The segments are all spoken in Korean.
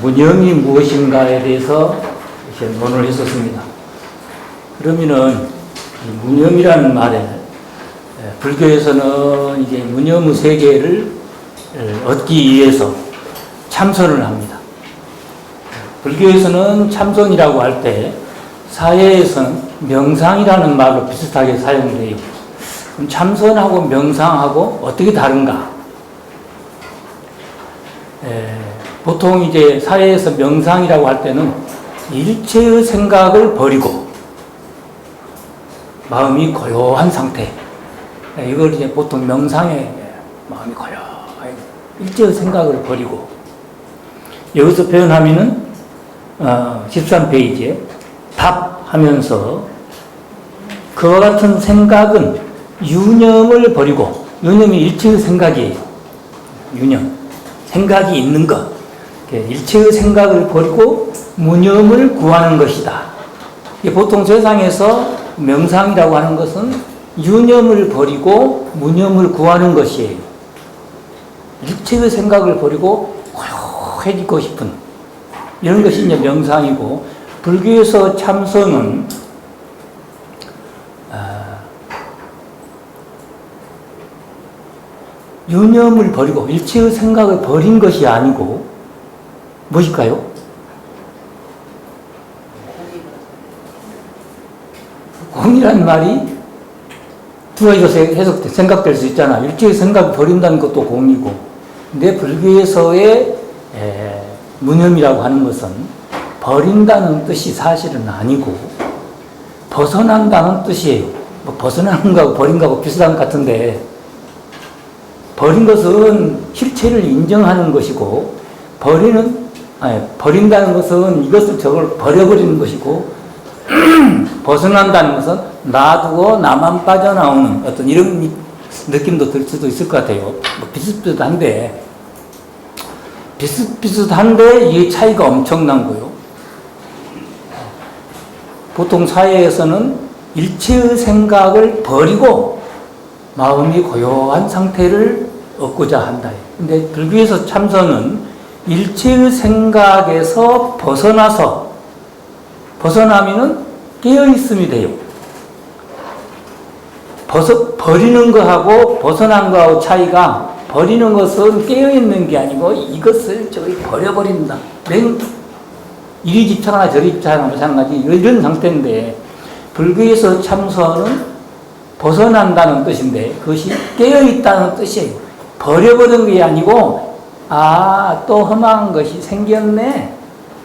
무념이 무엇인가에 대해서 이렇게 논을 했었습니다. 그러면은 무념이라는 말에 불교에서는 이제 무념의 세계를 얻기 위해서 참선을 합니다. 불교에서는 참선이라고 할 때 사회에서는 명상이라는 말로 비슷하게 사용돼요. 그럼 참선하고 명상하고 어떻게 다른가? 보통 이제 사회에서 명상이라고 할 때는 일체의 생각을 버리고 마음이 고요한 상태. 이걸 이제 보통 명상에 마음이 고요하게 일체의 생각을 버리고 여기서 표현하면은 13페이지에 답하면서 그와 같은 생각은 유념을 버리고 유념이 일체의 생각이에요. 유념. 생각이 있는 것. 일체의 생각을 버리고 무념을 구하는 것이다. 보통 세상에서 명상이라고 하는 것은 유념을 버리고 무념을 구하는 것이에요. 일체의 생각을 버리고 고요해지고 싶은 이런 것이 이제 명상이고, 불교에서 참선은 유념을 버리고 일체의 생각을 버린 것이 아니고 무엇일까요? 공이라는 말이 두 가지로 생각될 수 있잖아. 일체의 생각을 버린다는 것도 공이고, 근데 불교에서의 무념이라고 하는 것은 버린다는 뜻이 사실은 아니고 벗어난다는 뜻이에요. 뭐 벗어나는 거하고 버린 거하고 비슷한 것 같은데, 버린 것은 실체를 인정하는 것이고, 버린다는 것은 이것을 저걸 버려버리는 것이고, 벗어난다는 것은 놔두고 나만 빠져나오는 어떤 이런 느낌도 들 수도 있을 것 같아요. 뭐 비슷비슷한데 이 차이가 엄청난 거요. 보통 사회에서는 일체의 생각을 버리고 마음이 고요한 상태를 얻고자 한다. 근데 불교에서 참선은 일체의 생각에서 벗어나면은 깨어있음이 돼요. 버리는 거하고 벗어난 거하고 차이가, 버리는 것은 깨어있는 게 아니고 이것을 저기 버려버린다. 이리 집착하나 저리 집착하나 마찬가지 이런 상태인데, 불교에서 참선은 벗어난다는 뜻인데 그것이 깨어있다는 뜻이에요. 버려버린 게 아니고 또 험한 것이 생겼네.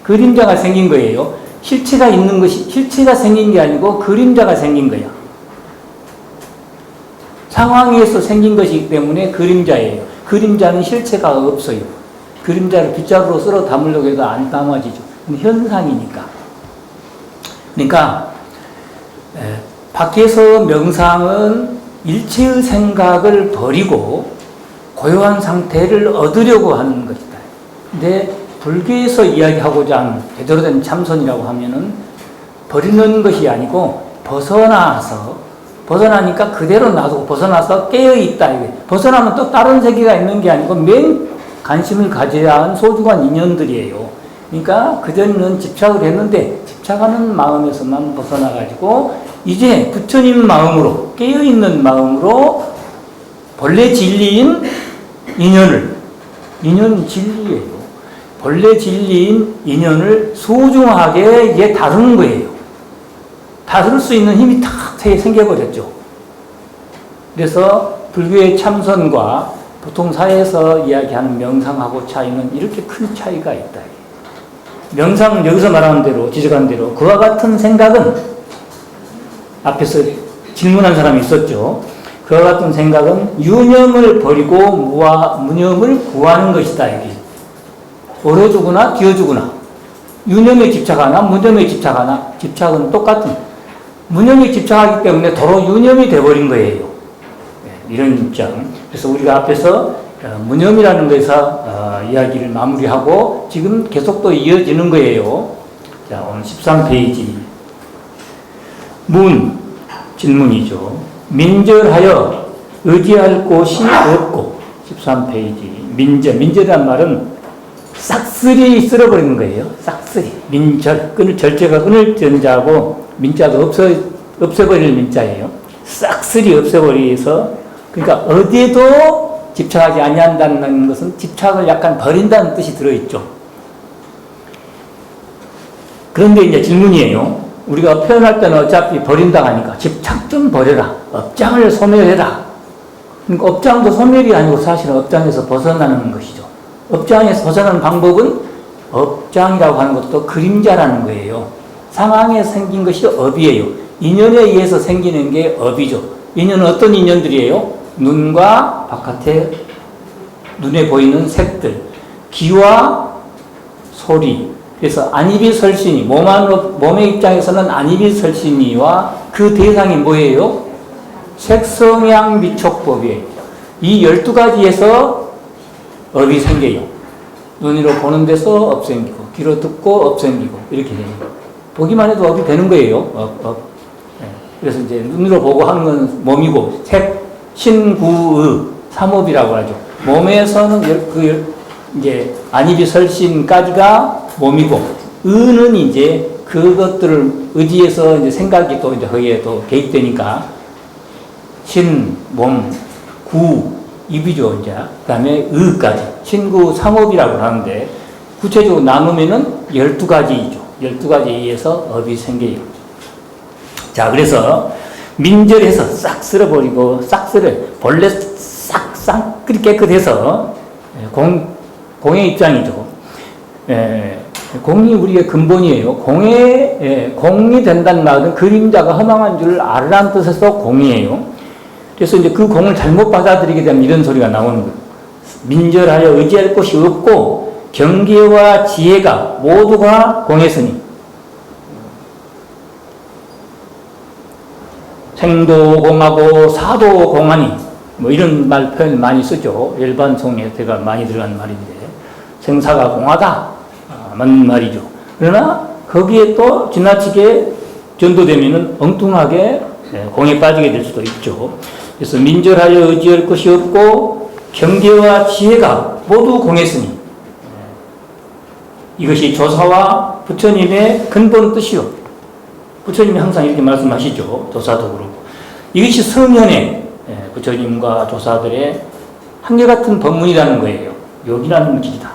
그림자가 생긴 거예요. 실체가 생긴 게 아니고 그림자가 생긴 거야. 상황에서 생긴 것이기 때문에 그림자예요. 그림자는 실체가 없어요. 그림자를 빗자루로 쓸어 담으려고 해도 안 담아지죠. 현상이니까. 그러니까 밖에서 명상은 일체의 생각을 버리고 고요한 상태를 얻으려고 하는 것이다. 근데 불교에서 이야기하고자 하는 제대로 된 참선이라고 하면은 버리는 것이 아니고 벗어나니까 그대로 놔두고 벗어나서 깨어있다. 벗어나면 또 다른 세계가 있는 게 아니고 맨 관심을 가져야 하는 소중한 인연들이에요. 그러니까 그전에는 집착을 했는데 집착하는 마음에서만 벗어나가지고 이제 부처님 마음으로, 깨어있는 마음으로 본래 진리인 인연은 진리예요. 본래 진리인 인연을 소중하게 이제 다루는 거예요. 다룰 수 있는 힘이 탁 생겨버렸죠. 그래서 불교의 참선과 보통 사회에서 이야기하는 명상하고 차이는 이렇게 큰 차이가 있다. 명상은 여기서 말하는 대로, 지적한 대로 그와 같은 생각은, 앞에서 질문한 사람이 있었죠. 그와 같은 생각은 유념을 버리고 무념을 구하는 것이다. 얼어주거나 뒤어주거나, 유념에 집착하나 무념에 집착하나, 집착은 똑같은, 무념에 집착하기 때문에 도로 유념이 되어버린 거예요. 이런 입장. 그래서 우리가 앞에서 무념이라는 것에서 이야기를 마무리하고 지금 계속 또 이어지는 거예요. 자, 오늘 13페이지. 질문이죠. 민절하여 의지할 곳이 없고, 13페이지. 민절이란 말은 싹쓸이 쓸어버리는 거예요. 싹쓸이. 민절, 절제가 끊을 전자고, 민자가 없애버릴 민자예요. 싹쓸이 없애버려서, 그러니까 어디에도 집착하지 아니한다는 것은 집착을 약간 버린다는 뜻이 들어있죠. 그런데 이제 질문이에요. 우리가 표현할 때는 어차피 버린다고 하니까 집착 좀 버려라. 업장을 소멸해라. 그러니까 업장도 소멸이 아니고 사실은 업장에서 벗어나는 것이죠. 업장에서 벗어나는 방법은 업장이라고 하는 것도 그림자라는 거예요. 상황에 생긴 것이 업이에요. 인연에 의해서 생기는 게 업이죠. 인연은 어떤 인연들이에요? 눈과 바깥에 눈에 보이는 색들, 귀와 소리. 그래서 안이비설신이 몸의 입장에서는 안이비설신이와 그 대상이 뭐예요? 색성향 미촉법이에요. 이 12가지에서 업이 생겨요. 눈으로 보는 데서 업 생기고, 귀로 듣고 업 생기고, 이렇게 돼요. 보기만 해도 업이 되는 거예요. 네. 그래서 이제 눈으로 보고 하는 건 몸이고, 색, 신구의 삼업이라고 하죠. 몸에서는 이제 안이비설신까지가 몸이고, 의는 이제 그것들을 의지해서 이제 생각이 또 이제 거기에 또 개입되니까, 신, 몸, 구, 입이죠, 이제. 그 다음에 의까지. 신구 삼업이라고 하는데, 구체적으로 나누면은 12가지이죠. 12가지에 의해서 업이 생겨요. 자, 그래서 민절해서 싹 쓸어버리고, 본래 싹 깨끗해서, 공의 입장이죠. 공이 우리의 근본이에요. 공이 된다는 말은 그림자가 허망한 줄 알라는 뜻에서 공이에요. 그래서 이제 그 공을 잘못 받아들이게 되면 이런 소리가 나오는 거예요. 민절하여 의지할 곳이 없고 경계와 지혜가 모두가 공했으니 생도 공하고 사도 공하니 뭐 이런 말 표현 많이 쓰죠. 일반송에 제가 많이 들어간 말인데 생사가 공하다 맞는 말이죠. 그러나 거기에 또 지나치게 전도되면은 엉뚱하게 공에 빠지게 될 수도 있죠. 그래서 민절하여 의지할 것이 없고 경계와 지혜가 모두 공했으니 이것이 조사와 부처님의 근본 뜻이요. 부처님이 항상 이렇게 말씀하시죠. 조사도 그렇고. 이것이 성현의 부처님과 조사들의 한결같은 법문이라는 거예요. 여기라는 길이다.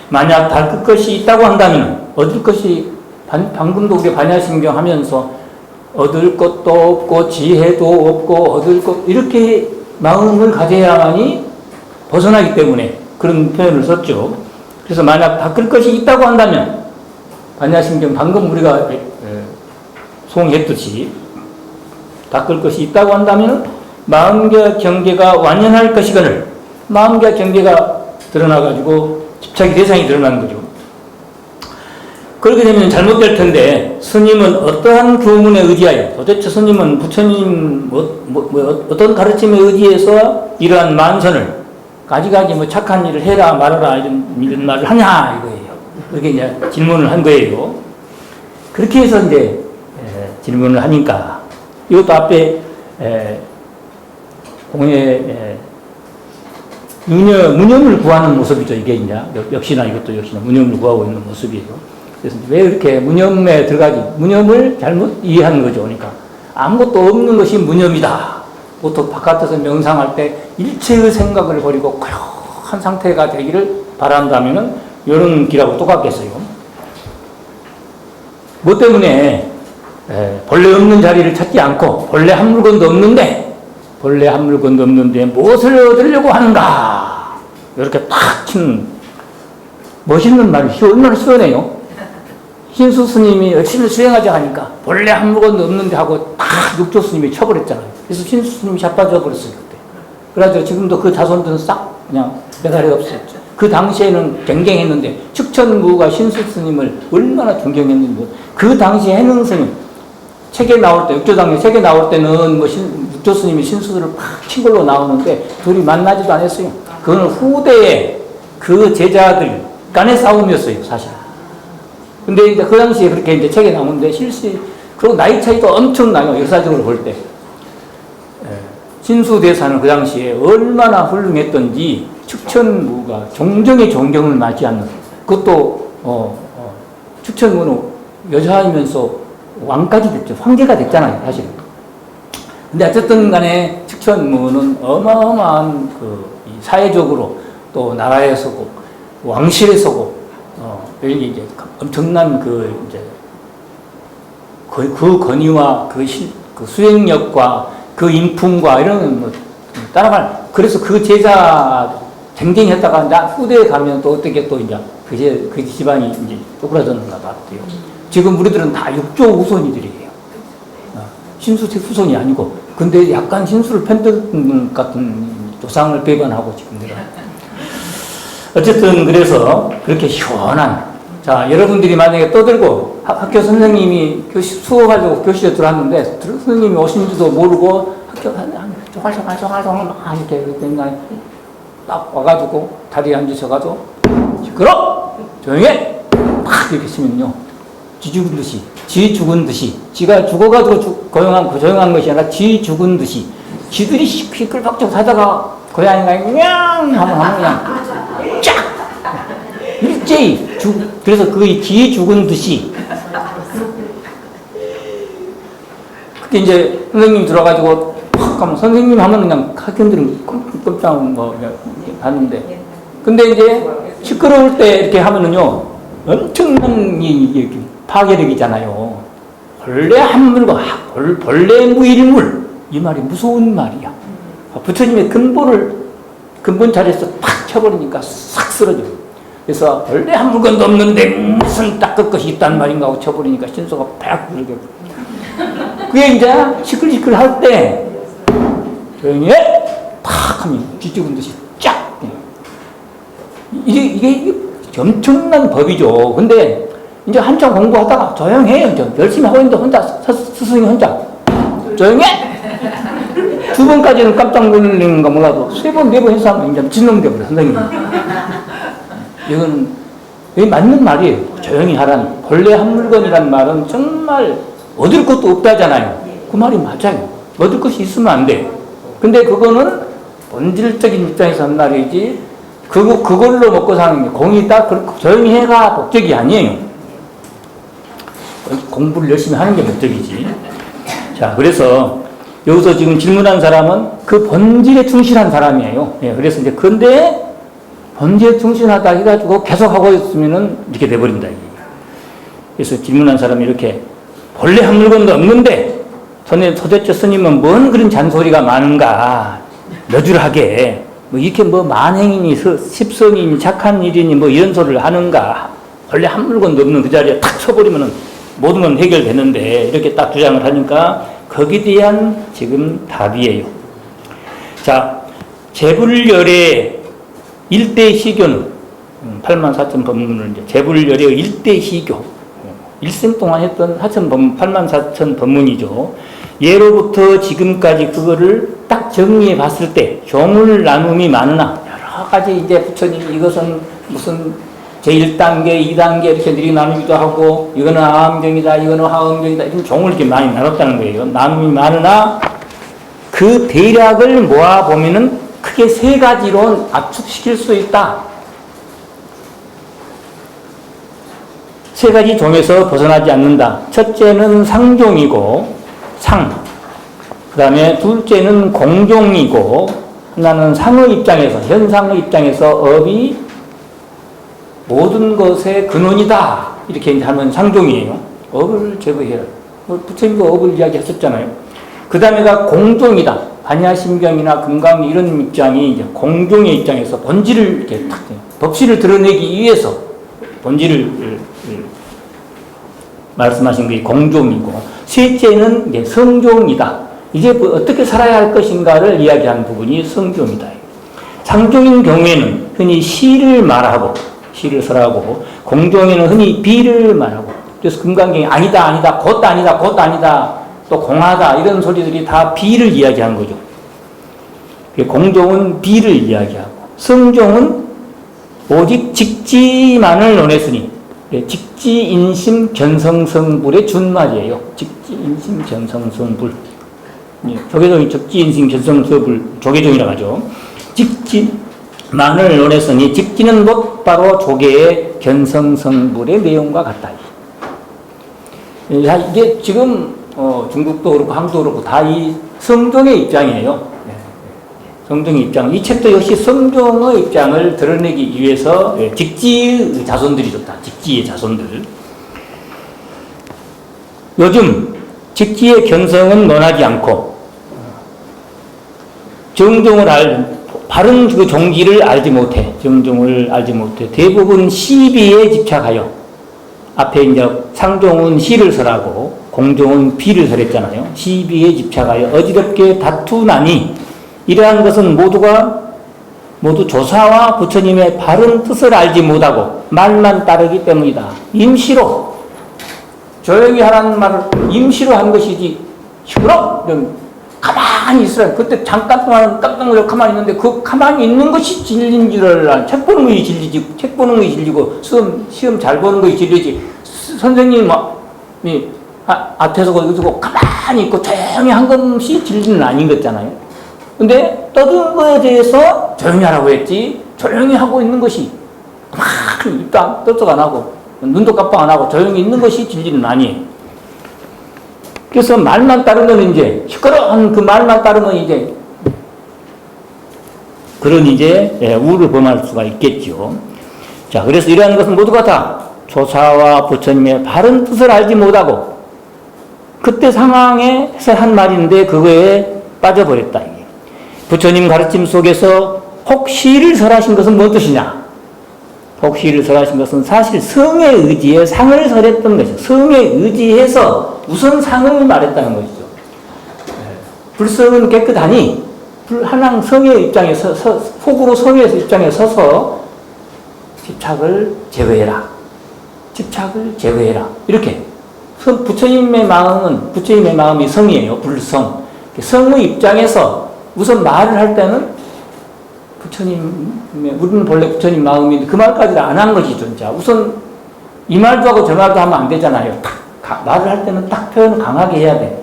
만약 닦을 것이 있다고 한다면 얻을 것이 방금도 우리 반야심경 하면서 얻을 것도 없고 지혜도 없고 얻을 것 이렇게 마음을 가져야만이 벗어나기 때문에 그런 표현을 썼죠. 그래서 만약 닦을 것이 있다고 한다면 반야심경 방금 우리가 송했듯이 닦을 것이 있다고 한다면 마음과 경계가 완연할 것이거늘 마음과 경계가 드러나가지고 집착의 대상이 드러나는 거죠. 그렇게 되면 잘못될 텐데 스님은 어떠한 교문에 의지하여 도대체 스님은 부처님 어떤 가르침에 의지해서 이러한 만선을 가지가지 뭐 착한 일을 해라 말아라 이런 말을 하냐 이거예요. 그렇게 이제 질문을 한 거예요. 그렇게 해서 이제 질문을 하니까 이것도 앞에 공에 무념을 구하는 모습이죠. 이게 이제 역시나 무념을 구하고 있는 모습이에요. 그래서 왜 이렇게 무념에 들어가지? 무념을 잘못 이해하는 거죠. 그러니까 아무것도 없는 것이 무념이다. 보통 바깥에서 명상할 때 일체의 생각을 버리고 고요한 상태가 되기를 바란다면은 이런 길하고 똑같겠어요. 뭐 때문에 본래 없는 자리를 찾지 않고 본래 한 물건도 없는데 무엇을 얻으려고 하는가? 이렇게 탁 치는 멋있는 말이 얼마나 시원해요. 신수 스님이 열심히 수행하자 하니까 본래 한 물건도 없는데 하고 딱 육조 스님이 쳐버렸잖아요. 그래서 신수 스님이 자빠져 버렸어요. 그때. 그래서 지금도 그 자손들은 싹 그냥 메달이 없었죠. 그 당시에는 경쟁했는데 축천무가 신수 스님을 얼마나 존경했는지 그 당시에 해능 스님 책에 나올 때 육조당에 책에 나올 때는 뭐 육조 스님이 신수들을 팍 친 걸로 나오는데 둘이 만나지도 않았어요. 그거는 후대에 그 제자들 간의 싸움이었어요, 사실. 근데 이제 그 당시에 그렇게 이제 책에 나오는데 그리고 나이 차이도 엄청나요, 역사적으로 볼 때. 신수대사는 그 당시에 얼마나 훌륭했던지 축천무가 종정의 존경을 맞지 않는 그것도 축천문은 여자이면서 왕까지 됐죠. 황제가 됐잖아요, 사실. 근데 어쨌든 간에 축천문은 어마어마한 사회적으로 또 나라에서고 왕실에서고 여기 이제 엄청난 그 권위와 그 수행력과 그 인품과 이런 따라갈. 그래서 그 제자 쟁쟁했다가 나 후대에 가면 또 어떻게 또 이제 그 집안이 이제 쪼그라졌는가 봐요. 지금 우리들은 다 육조 후손이들이에요. 신수책 후손이 아니고. 근데 약간 신수를 편들 같은 조상을 배반하고 지금 내가. 어쨌든 그래서 그렇게 시원한. 자, 여러분들이 만약에 떠들고 학교 선생님이 수업하려고 교실에 들어왔는데 선생님이 오신지도 모르고 학교 조갈조갈 막 이렇게 그냥 딱 와가지고 다리에 앉으셔가지고 시끄러! 조용해! 막 이렇게 치면요. 지 죽은 듯이, 지 죽은 듯이, 지가 죽어가지고 조용한 것이 아니라 지 죽은 듯이, 지들이 시끌벅적 하다가 고양이가 냥 하면 그냥 쫙! 일제히 그래서 그 지 죽은 듯이. 그때 이제 선생님 들어가지고 팍 하면 선생님 하면 그냥 학생들은 깜짝 봤는데, 근데 이제 시끄러울 때 이렇게 하면은요 엄청난 파괴력이잖아요. 벌레 한 물과 벌레 무일물, 이 말이 무서운 말이야. 부처님의 근본 자리에서 팍 쳐버리니까 싹 쓰러져요. 그래서 벌레 한 물건도 없는데 무슨 닦을 것이 있단 말인가 하고 쳐버리니까 신소가 팍 부르게. 그게 이제 시끌시끌 할 때 조용히 해! 탁 하면 뒤죽은 듯이 쫙. 이게 엄청난 법이죠. 근데 이제 한참 공부하다가 조용해. 열심히 하고 있는데 혼자, 스승이 혼자 조용해! 2번까지는 깜짝 놀리는가 몰라도 3번, 4번 해서 하면 이제 진놈 되버려, 선생님이. 이건 맞는 말이에요. 조용히 하라는. 벌레 한 물건이란 말은 정말 얻을 것도 없다잖아요. 그 말이 맞아요. 얻을 것이 있으면 안 돼. 근데 그거는 본질적인 입장에서 한 말이지, 그걸로 먹고 사는 게 공이 딱 조용히 해가 목적이 아니에요. 공부를 열심히 하는 게 목적이지. 자, 그래서 여기서 지금 질문한 사람은 그 본질에 충실한 사람이에요. 예, 그래서 이제 근데 본질에 충실하다 해가지고 계속 하고 있으면은 이렇게 돼버린다. 그래서 질문한 사람이 이렇게 본래 한 물건도 없는데 도대체 스님은 뭔 그런 잔소리가 많은가, 너줄하게 뭐 이렇게 뭐 만행이니 십성이니 착한 일이니 뭐 이런 소리를 하는가, 본래 한 물건도 없는 그 자리에 탁 쳐버리면은 모든 건 해결되는데, 이렇게 딱 주장을 하니까 거기에 대한 지금 답이에요. 자, 재불열의 일대 시교는 84,000 법문을 이제 재불열의 일대 시교, 일생 동안 했던 84,000 법문이죠. 예로부터 지금까지 그거를 딱 정리해 봤을 때 조물 나눔이 많으나 여러 가지 이제 부처님이 이것은 무슨 제1단계, 2단계 이렇게 느리 나누기도 하고, 이거는 하엄경이다, 이거는 하엄경이다, 이런 종을 이렇게 많이 나눴다는 거예요. 나눔이 많으나 그 대략을 모아보면은 크게 3가지로 압축시킬 수 있다. 3가지 종에서 벗어나지 않는다. 첫째는 상종이고, 그 다음에 둘째는 공종이고, 하나는 상의 입장에서, 현상의 입장에서 업이 모든 것의 근원이다. 이렇게 하면 상종이에요. 업을 제거해라. 부처님도 업을 이야기했었잖아요. 그 다음에가 공종이다. 반야심경이나 금강 이런 입장이 이제 공종의 입장에서 본질을 이렇게 탁, 법실을 드러내기 위해서 본질을 말씀하신 게 공종이고, 셋째는 이제 성종이다. 이제 어떻게 살아야 할 것인가를 이야기하는 부분이 성종이다. 상종인 경우에는 흔히 시를 말하고, 시를 설하고, 공종에는 흔히 비를 말하고, 그래서 금강경이 아니다, 곧 아니다, 또 공하다, 이런 소리들이 다 비를 이야기하는 거죠. 공종은 비를 이야기하고, 성종은 오직 직지만을 논했으니, 직지인심 견성성불의 준말이에요. 직지인심 견성성불. 조계종이 직지인심 견성성불, 조계종이라고 하죠. 직지, 만을 논했으니 직지는 곧바로 조계의 견성성불의 내용과 같다. 이게 지금 중국도 그렇고 한국도 그렇고 다 이 성종의 입장이에요. 성종의 입장. 이 책도 역시 성종의 입장을 드러내기 위해서 직지의 자손들이 좋다. 직지의 자손들. 요즘 직지의 견성은 논하지 않고 정종을 바른 그 종기를 알지 못해. 정종을 알지 못해. 대부분 시비에 집착하여 앞에 이제 상종은 시를 설하고 공종은 비를 설했잖아요. 시비에 집착하여 어지럽게 다투나니 이러한 것은 모두 조사와 부처님의 바른 뜻을 알지 못하고 말만 따르기 때문이다. 임시로 조용히 하라는 말을 임시로 한 것이지 시끄러! 가만히 있으라. 그때 잠깐 동안 깜짝 놀라 가만히 있는데 그 가만히 있는 것이 진리인 줄 알아. 책 보는 것이 진리지. 책 보는 것이 진리고 시험 잘 보는 것이 진리지. 선생님이 앞에서 거기서 가만히 있고 조용히 한 것이 진리는 아닌 거잖아요. 근데 떠드는 거에 대해서 조용히 하라고 했지. 조용히 하고 있는 것이 가만히 입도 떠쩍 안 하고 눈도 깜빡 안 하고 조용히 있는 것이 진리는 아니에요. 그래서 말만 따르면 이제 시끄러운 그 말만 따르면 이제 그런 이제 우를 범할 수가 있겠죠. 자, 그래서 이러한 것은 모두가 다 조사와 부처님의 바른 뜻을 알지 못하고 그때 상황에서 한 말인데 그거에 빠져버렸다. 이게. 부처님 가르침 속에서 혹시를 설하신 것은 무슨 뜻이냐? 혹시를 설하신 것은 사실 성에 의지해 상을 설했던 것이죠. 성에 의지해서 우선 상을 말했다는 것이죠. 불성은 깨끗하니 한항 성의 입장에 속으로 성의 입장에 서서 집착을 제거해라. 집착을 제거해라. 이렇게 부처님의 마음이 성이에요. 불성. 성의 입장에서 우선 말을 할 때는 우리는 본래 부처님 마음인데 그 말까지는 안 한 것이죠. 진짜. 우선 이 말도 하고 저 말도 하면 안 되잖아요. 말을 할 때는 딱 표현 강하게 해야 돼.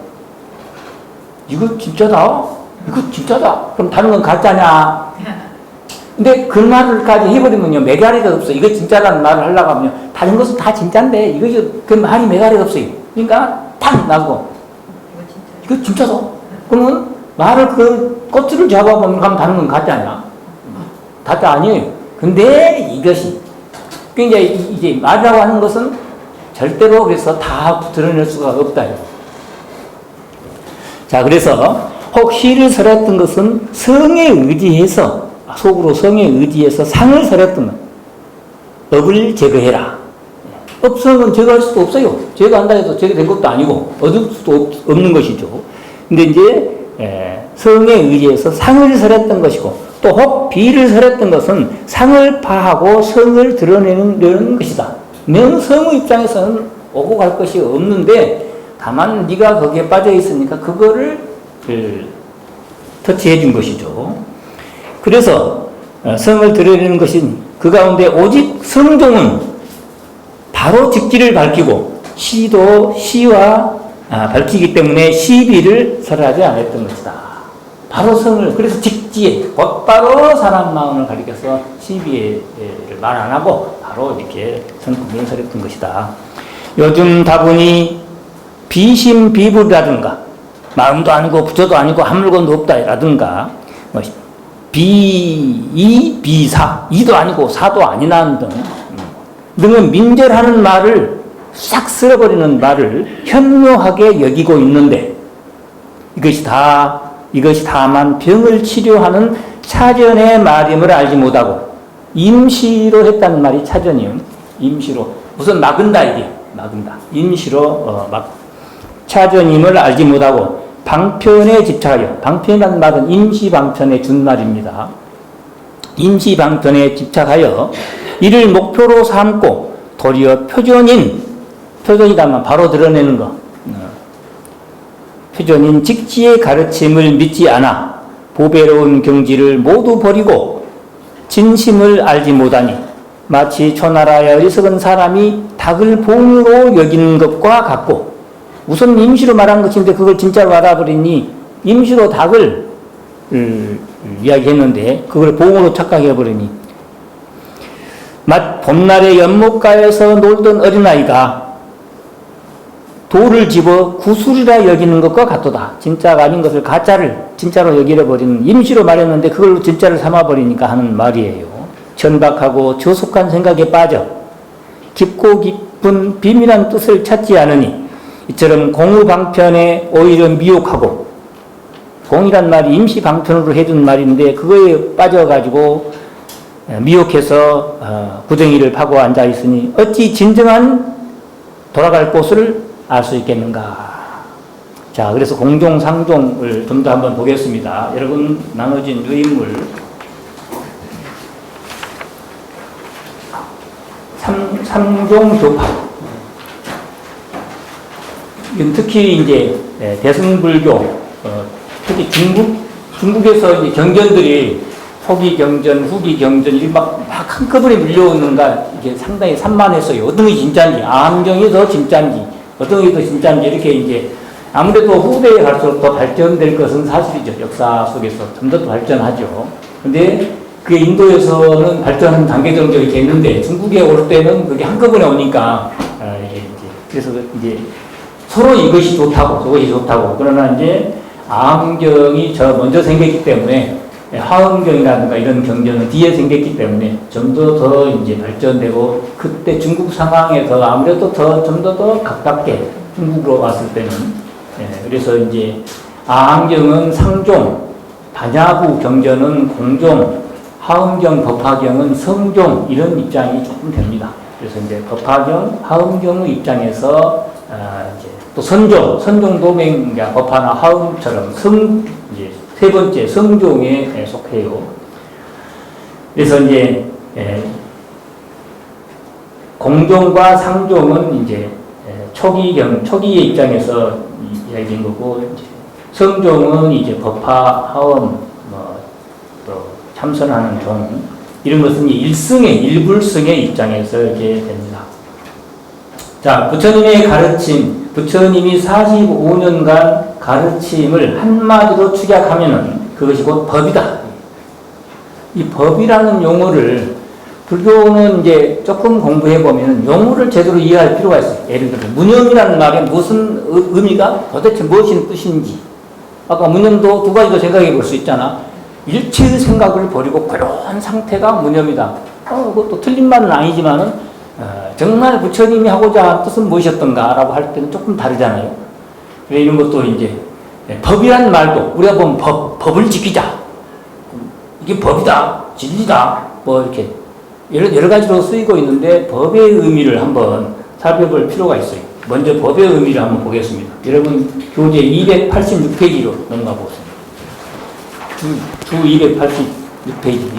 이거 진짜다? 이거 진짜다? 그럼 다른 건 가짜냐? 근데 그 말을까지 해버리면요, 매가리가 없어. 이거 진짜라는 말을 하려고 하면 다른 것은 다 진짜인데, 그 말이 매가리가 없어요. 그러니까 탁 나고, 이거 진짜다? 그러면 말을 그 꽃줄을 잡아보면 가면 다른 건 가짜냐? 가짜 아니에요. 근데 이것이, 이제 말이라고 하는 것은 절대로 그래서 다 드러낼 수가 없다. 자, 그래서 혹시를 설했던 것은 성에 의지해서, 속으로 성에 의지해서 상을 설했던 것. 업을 제거해라. 업성은 제거할 수도 없어요. 제거한다 해도 제거된 것도 아니고, 얻을 수도 없는 것이죠. 근데 이제, 성에 의지해서 상을 설했던 것이고, 또 혹 비를 설했던 것은 상을 파하고 성을 드러내는 것이다. 너는 성의 입장에서는 오고 갈 것이 없는데 다만 네가 거기에 빠져 있으니까 그거를 터치해 준 것이죠. 그래서 성을 드러내는 것인 그 가운데 오직 성종은 바로 직지를 밝히고 시와 밝히기 때문에 시비를 설하지 않았던 것이다. 바로 성을, 그래서 직지에, 곧바로 사람 마음을 가리켜서 시비를 말 안 하고 바로 이렇게 성품을 설했던 것이다. 요즘 다분히 비심비불이라든가, 마음도 아니고 부처도 아니고 한 물건도 없다라든가, 비사, 이도 아니고 사도 아니나 등은 민절하는 말을 싹 쓸어버리는 말을 현묘하게 여기고 있는데, 이것이 다만 병을 치료하는 차전의 말임을 알지 못하고 임시로 했다는 말이 차전이요. 임시로. 우선 막은다 이게. 막은다. 임시로 차전임을 알지 못하고 방편에 집착하여. 방편이라는 말은 임시방편의 준말입니다. 임시방편에 집착하여 이를 목표로 삼고 도리어 표전이라면 바로 드러내는 것. 표전인 직지의 가르침을 믿지 않아 보배로운 경지를 모두 버리고 진심을 알지 못하니 마치 초나라의 어리석은 사람이 닭을 봉으로 여기는 것과 같고, 우선 임시로 말한 것인데 그걸 진짜로 알아버리니 임시로 닭을 이야기했는데 그걸 봉으로 착각해버리니 mat 봄날의 연못가에서 놀던 어린아이가 돌을 집어 구슬이라 여기는 것과 같도다. 진짜가 아닌 것을 가짜를 진짜로 여기려 버리는 임시로 말했는데 그걸로 진짜를 삼아버리니까 하는 말이에요. 천박하고 저속한 생각에 빠져 깊고 깊은 비밀한 뜻을 찾지 않으니 이처럼 공의방편에 오히려 미혹하고 공이란 말이 임시방편으로 해둔 말인데 그거에 빠져가지고 미혹해서 구덩이를 파고 앉아있으니 어찌 진정한 돌아갈 곳을 알 수 있겠는가. 자, 그래서 공종, 상종을 좀 더 한번 보겠습니다. 여러분 나눠진 유인물 상종교파. 이건 특히 이제 대승불교, 특히 중국에서 이제 경전들이 초기 경전, 후기 경전, 이렇게 막 한꺼번에 밀려오는가, 이게 상당히 산만했어요. 어떤 게 진짜인지, 암경이 더 진짜인지, 어떤 게 더 진짜인지, 이렇게 이제, 아무래도 후대에 갈수록 더 발전될 것은 사실이죠. 역사 속에서 좀 더 발전하죠. 근데 그게 인도에서는 발전한 단계 정도 이렇게 있는데, 중국에 올 때는 그게 한꺼번에 오니까, 이게 이제, 그래서 이제 서로 이것이 좋다고, 저것이 좋다고, 그러나 이제 암경이 먼저 생겼기 때문에, 화엄경이라든가 이런 경전은 뒤에 생겼기 때문에 좀 더 이제 발전되고 그때 중국 상황에 더 아무래도 좀 더 가깝게 중국으로 왔을 때는 그래서 이제 암경은 상종, 반야부 경전은 공종, 화엄경, 법화경은 성종 이런 입장이 조금 됩니다. 그래서 이제 법화경, 화엄경의 입장에서 이제 또 선종도맹 법화나 화엄처럼 이제 세 번째 성종에 속해요. 그래서 이제 공종과 상종은 이제 초기의 입장에서 이야기인 거고, 이제 성종은 이제 법화, 화엄, 또 참선하는 종 이런 것은 일불성의 입장에서 이렇게 됩니다. 자, 부처님의 가르침, 부처님이 45년간 가르침을 한마디로 축약하면은 그것이 곧 법이다. 이 법이라는 용어를 불교는 이제 조금 공부해보면 용어를 제대로 이해할 필요가 있어요. 예를 들어 무념이라는 말에 무슨 의미가 도대체 무엇인 뜻인지. 아까 무념도 두 가지도 생각해 볼 수 있잖아. 일체의 생각을 버리고 그런 상태가 무념이다. 그것도 틀린 말은 아니지만은 정말 부처님이 하고자 한 뜻은 무엇이었던가라고 할 때는 조금 다르잖아요. 이런 것도 이제 법이란 말도 우리가 보면 법을 지키자. 이게 법이다, 진리다, 뭐 이렇게 여러 가지로 쓰이고 있는데 법의 의미를 한번 살펴볼 필요가 있어요. 먼저 법의 의미를 한번 보겠습니다. 여러분 교재 286페이지로 넘어가 보세요. 주 286페이지.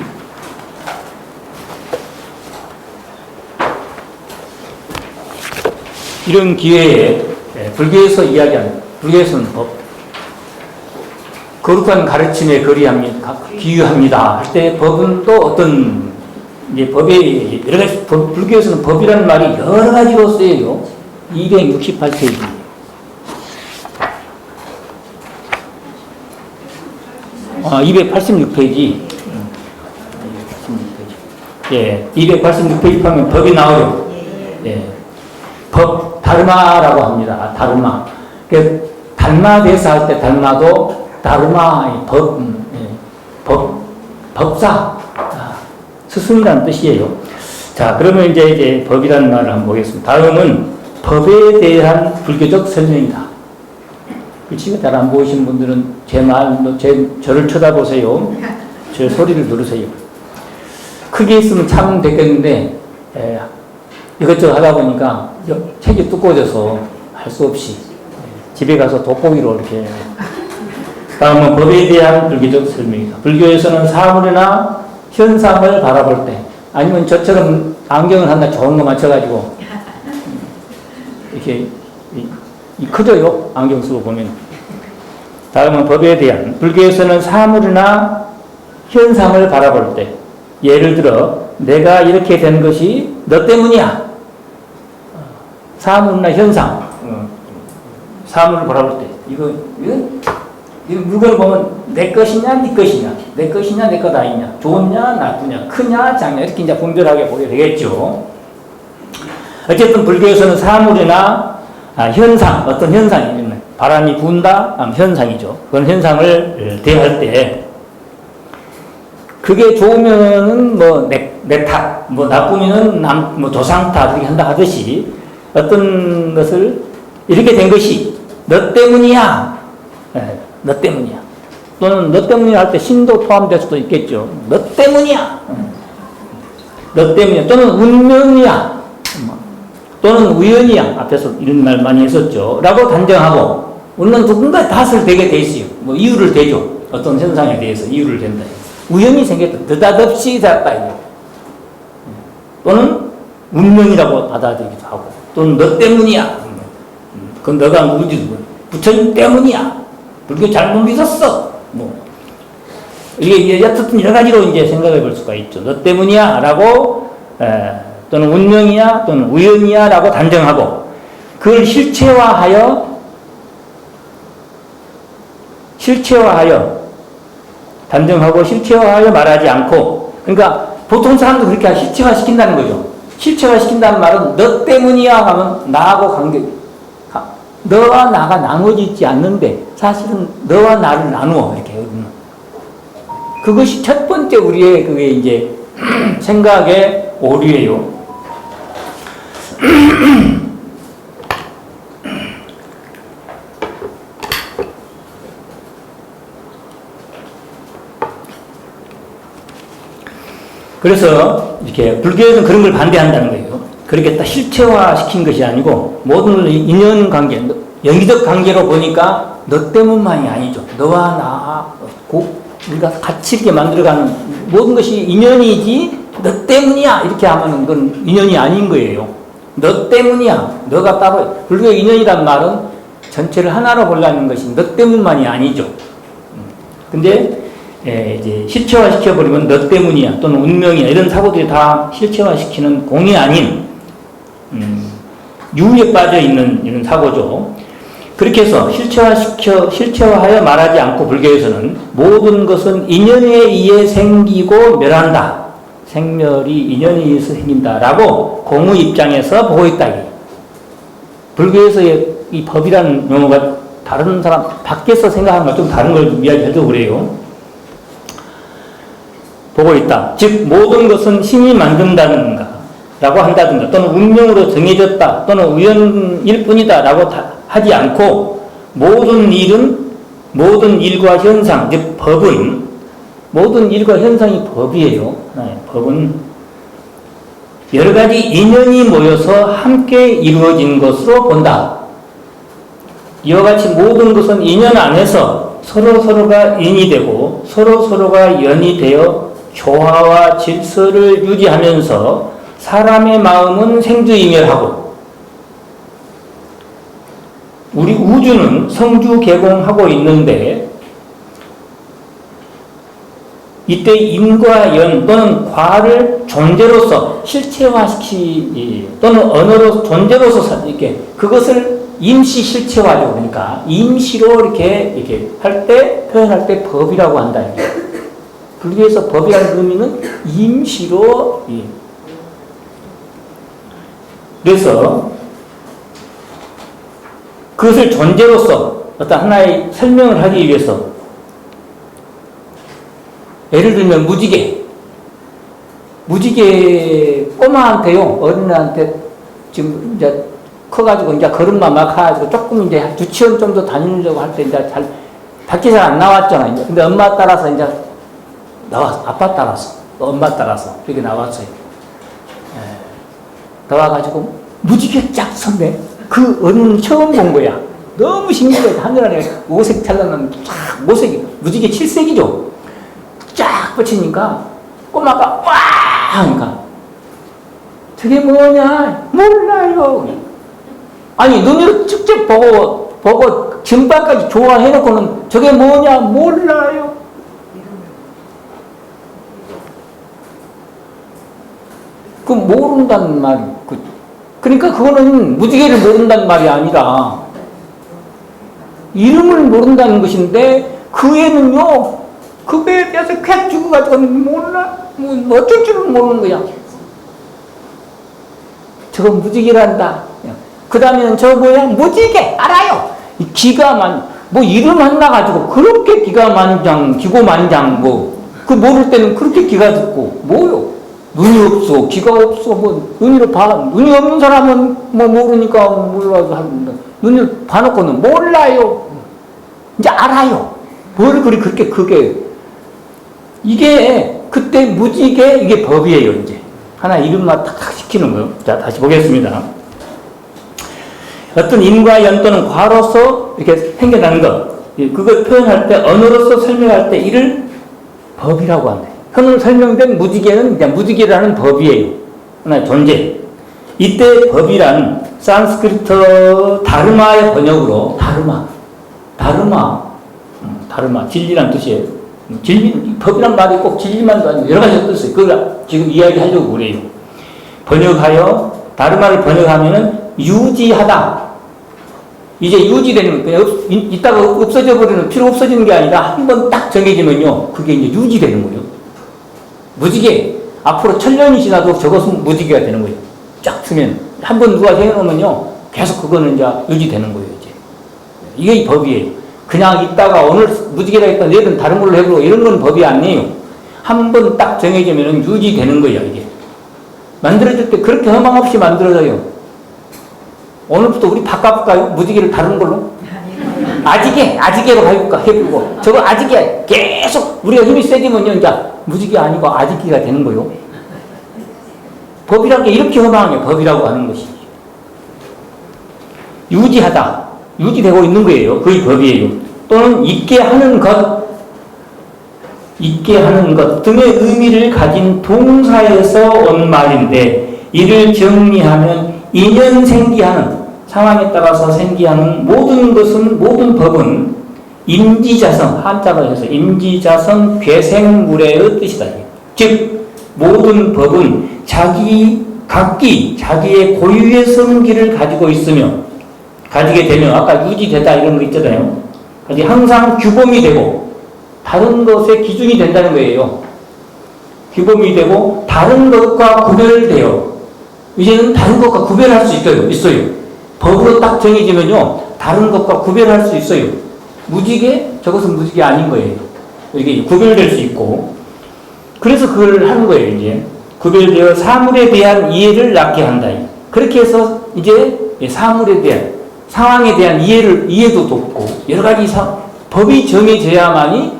이런 기회에 불교에서 이야기하는, 불교에서는 거룩한 가르침에 기유합니다 할 때 법은 또 어떤, 이제 법의 여러 가지, 불교에서는 법이라는 말이 여러 가지로 쓰여요. 268페이지. 아, 286페이지. 예, 286페이지 하면 법이 나와요. 예. 법, 다르마라고 합니다. 다르마. 그, 달마대사 할 때 달마도 다르마, 법사, 스승이라는 뜻이에요. 자, 그러면 이제 법이라는 말을 한번 보겠습니다. 다음은 법에 대한 불교적 설명이다. 글씨가 잘 안 보이신 분들은 저를 쳐다보세요. 제 소리를 들으세요. 크게 있으면 참 됐겠는데, 이것저것 하다 보니까 책이 두꺼워져서 할 수 없이 집에 가서 돋보기로 이렇게. 다음은 법에 대한 불교적 설명이다. 불교에서는 사물이나 현상을 바라볼 때, 아니면 저처럼 안경을 하나 좋은 거 맞춰가지고 이렇게 커져요. 안경 쓰고 보면. 다음은 법에 대한, 불교에서는 사물이나 현상을 바라볼 때, 예를 들어 내가 이렇게 된 것이 너 때문이야. 사물이나 현상, 사물을 바라볼 때, 이거 이 물건을 보면 내 것이냐, 네 것이냐, 내 것이냐, 내 것 아니냐, 좋으냐, 나쁘냐, 크냐, 작냐, 이렇게 이제 분별하게 보게 되겠죠. 어쨌든 불교에서는 사물이나 현상, 어떤 현상이 있는 바람이 분다, 현상이죠. 그런 현상을 대할 때 그게 좋으면은 내 탓, 나쁘면은 조상 탓 이렇게 한다 하듯이 어떤 것을 이렇게 된 것이 너 때문이야. 너 때문이야. 또는 너 때문이야 할 때 신도 포함될 수도 있겠죠. 너 때문이야. 너 때문이야. 또는 운명이야. 또는 우연이야. 앞에서 이런 말 많이 했었죠. 라고 단정하고 물론 누군가 탓을 대게 돼 있어요. 이유를 대죠. 어떤 현상에 대해서 이유를 댄다. 우연히 생겼다. 느닷없이 됐다. 또는 운명이라고 받아들이기도 하고 또는 너 때문이야. 그건 너가 누구지? 부처님 때문이야. 불교 잘못 믿었어. 이게 어쨌든 여러 가지로 이제 생각해 볼 수가 있죠. 너 때문이야. 라고, 또는 운명이야. 또는 우연이야. 라고 단정하고, 그걸 실체화하여 단정하고 실체화하여 말하지 않고, 그러니까 보통 사람도 그렇게 실체화 시킨다는 거죠. 실체화 시킨다는 말은 너 때문이야 하면 나하고 관계, 너와 나가 나눠지지 않는데 사실은 너와 나를 나누어 이렇게 그것이 첫 번째 우리의 그게 이제 생각의 오류예요. 그래서 이렇게 불교에서는 그런 걸 반대한다는 거예요. 그렇게 딱 실체화 시킨 것이 아니고 모든 인연관계, 영의적 관계로 보니까 너 때문만이 아니죠. 너와 나, 우리가 같이 이렇게 만들어가는 모든 것이 인연이지 너 때문이야 이렇게 하면 그건 인연이 아닌 거예요. 너 때문이야. 너가 따로 불교의 인연이란 말은 전체를 하나로 보려는 것이 너 때문만이 아니죠. 근데 이제 실체화 시켜버리면 너 때문이야 또는 운명이야 이런 사고들이 다 실체화 시키는 공이 아닌 유에 빠져 있는 이런 사고죠. 그렇게 해서 실체화하여 말하지 않고 불교에서는 모든 것은 인연에 의해 생기고 멸한다. 생멸이 인연에 의해서 생긴다라고 공의 입장에서 보고 있다. 불교에서의 이 법이라는 용어가 다른 사람 밖에서 생각하는 것 좀 다른 걸 이야기해도 그래요. 보고 있다. 즉 모든 것은 신이 만든다는가 라고 한다든가 또는 운명으로 정해졌다 또는 우연일 뿐이다 라고 하지 않고 모든 일과 현상, 즉 법은 모든 일과 현상이 법이에요. 법은 여러 가지 인연이 모여서 함께 이루어진 것으로 본다. 이와 같이 모든 것은 인연 안에서 서로서로가 인이 되고 서로서로가 연이 되어 조화와 질서를 유지하면서 사람의 마음은 생주이멸하고 우리 우주는 성주 개공하고 있는데 이때 인과 연 또는 과를 존재로서 또는 언어로 존재로서 이렇게 그것을 임시 실체화죠. 그러니까 임시로 이렇게 할 때 표현할 때 법이라고 한다. 불교에서 법이라는 의미는 임시로 그래서 그것을 존재로서 어떤 하나의 설명을 하기 위해서 예를 들면 무지개 꼬마한테요 어린애한테 지금 이제 커가지고 이제 걸음마 막 해가지고 조금 이제 유치원 정도 다니려고 할 때 이제 잘 밖에 잘 안 나왔잖아. 이제 근데 엄마 따라서 이제 나왔어. 아빠 따라서 엄마 따라서 이렇게 나왔어요. 나와가지고 무지개 쫙 섰네. 그 어린이는 처음 본 거야. 너무 신기해. 하늘아래 오색 찬란한 쫙 모색이 무지개 7색이죠. 쫙 뻗치니까 꼬마가 와 하니까 저게 뭐냐 몰라요. 아니 눈으로 직접 보고 증바까지 좋아해놓고는 저게 뭐냐 몰라요. 그 모른다는 말이 그러니까 그거는 무지개를 모른다는 말이 아니라 이름을 모른다는 것인데 그 애는요, 그 배에 대해서 쾌 죽어가지고 몰라. 뭐 어쩔 줄은 모르는 거야. 저거 무지개란다. 그 다음에는 저 뭐야? 무지개! 알아요! 뭐 이름 하나 가지고 그렇게 기고만장, 그 모를 때는 그렇게 기가 듣고, 뭐요? 눈이 없어, 귀가 없어, 눈으로 눈이 없는 사람은 모르니까 몰라서 하는데, 눈을 봐놓고는 몰라요. 이제 알아요. 뭘 그렇게 크게. 이게, 그때 무지개, 이게 법이에요, 이제. 하나 이름만 탁 시키는 거예요. 자, 다시 보겠습니다. 어떤 인과 연 또는 과로서 이렇게 생겨나는 것, 그걸 표현할 때, 언어로서 설명할 때 이를 법이라고 한다. 현으로 설명된 무지개는 그냥 무지개라는 법이에요. 하나의 존재. 이때 법이란 산스크리트 다르마의 번역으로 다르마, 진리란 뜻이에요. 법이란 말이 꼭 진리만도 아니고 여러 가지 뜻이 그걸 지금 이야기하려고 그래요. 번역하여, 다르마를 번역하면은 유지하다. 이제 유지되는 거예요. 이따가 없어져 버리는, 필요 없어지는 게 아니라 한 번 딱 정해지면요, 그게 이제 유지되는 거예요. 무지개. 앞으로 1000년이 지나도 저것은 무지개가 되는 거예요. 쫙 쓰면. 한 번 누가 해놓으면요, 계속 그거는 이제 유지되는 거예요, 이제. 이게 법이에요. 그냥 있다가 오늘 무지개라 했다, 내일은 다른 걸로 해보고 이런 건 법이 아니에요. 한 번 딱 정해지면 유지되는 거예요, 이게. 만들어질 때 그렇게 허망 없이 만들어져요. 오늘부터 우리 바꿔볼까요? 무지개를 다른 걸로? 아지개로 해보고. 저거 아지개 계속 우리가 힘이 세지면요, 이제 무지개 아니고 아지개가 되는 거요. 법이라는 게 이렇게 허망해요. 법이라고 하는 것이. 유지하다. 유지되고 있는 거예요. 그게 법이에요. 또는 있게 하는 것 등의 의미를 가진 동사에서 온 말인데, 이를 정리하면 인연 생기하는, 상황에 따라서 생기하는 모든 법은 임지자성, 한자로 해서 임지자성 괴생무례의 뜻이다. 즉 모든 법은 각기 자기의 고유의 성기를 가지게 되면, 아까 유지되다 이런 거 있잖아요. 항상 규범이 되고 다른 것의 기준이 된다는 거예요. 규범이 되고 다른 것과 구별돼요. 이제는 다른 것과 구별할 수 있어요. 법으로 딱 정해지면요, 다른 것과 구별할 수 있어요. 무지개? 저것은 무지개 아닌 거예요. 이게 구별될 수 있고. 그래서 그걸 하는 거예요, 이제. 구별되어 사물에 대한 이해를 낳게 한다. 그렇게 해서 이제 사물에 대한, 상황에 대한 이해도 돕고, 여러 가지 법이 정해져야만이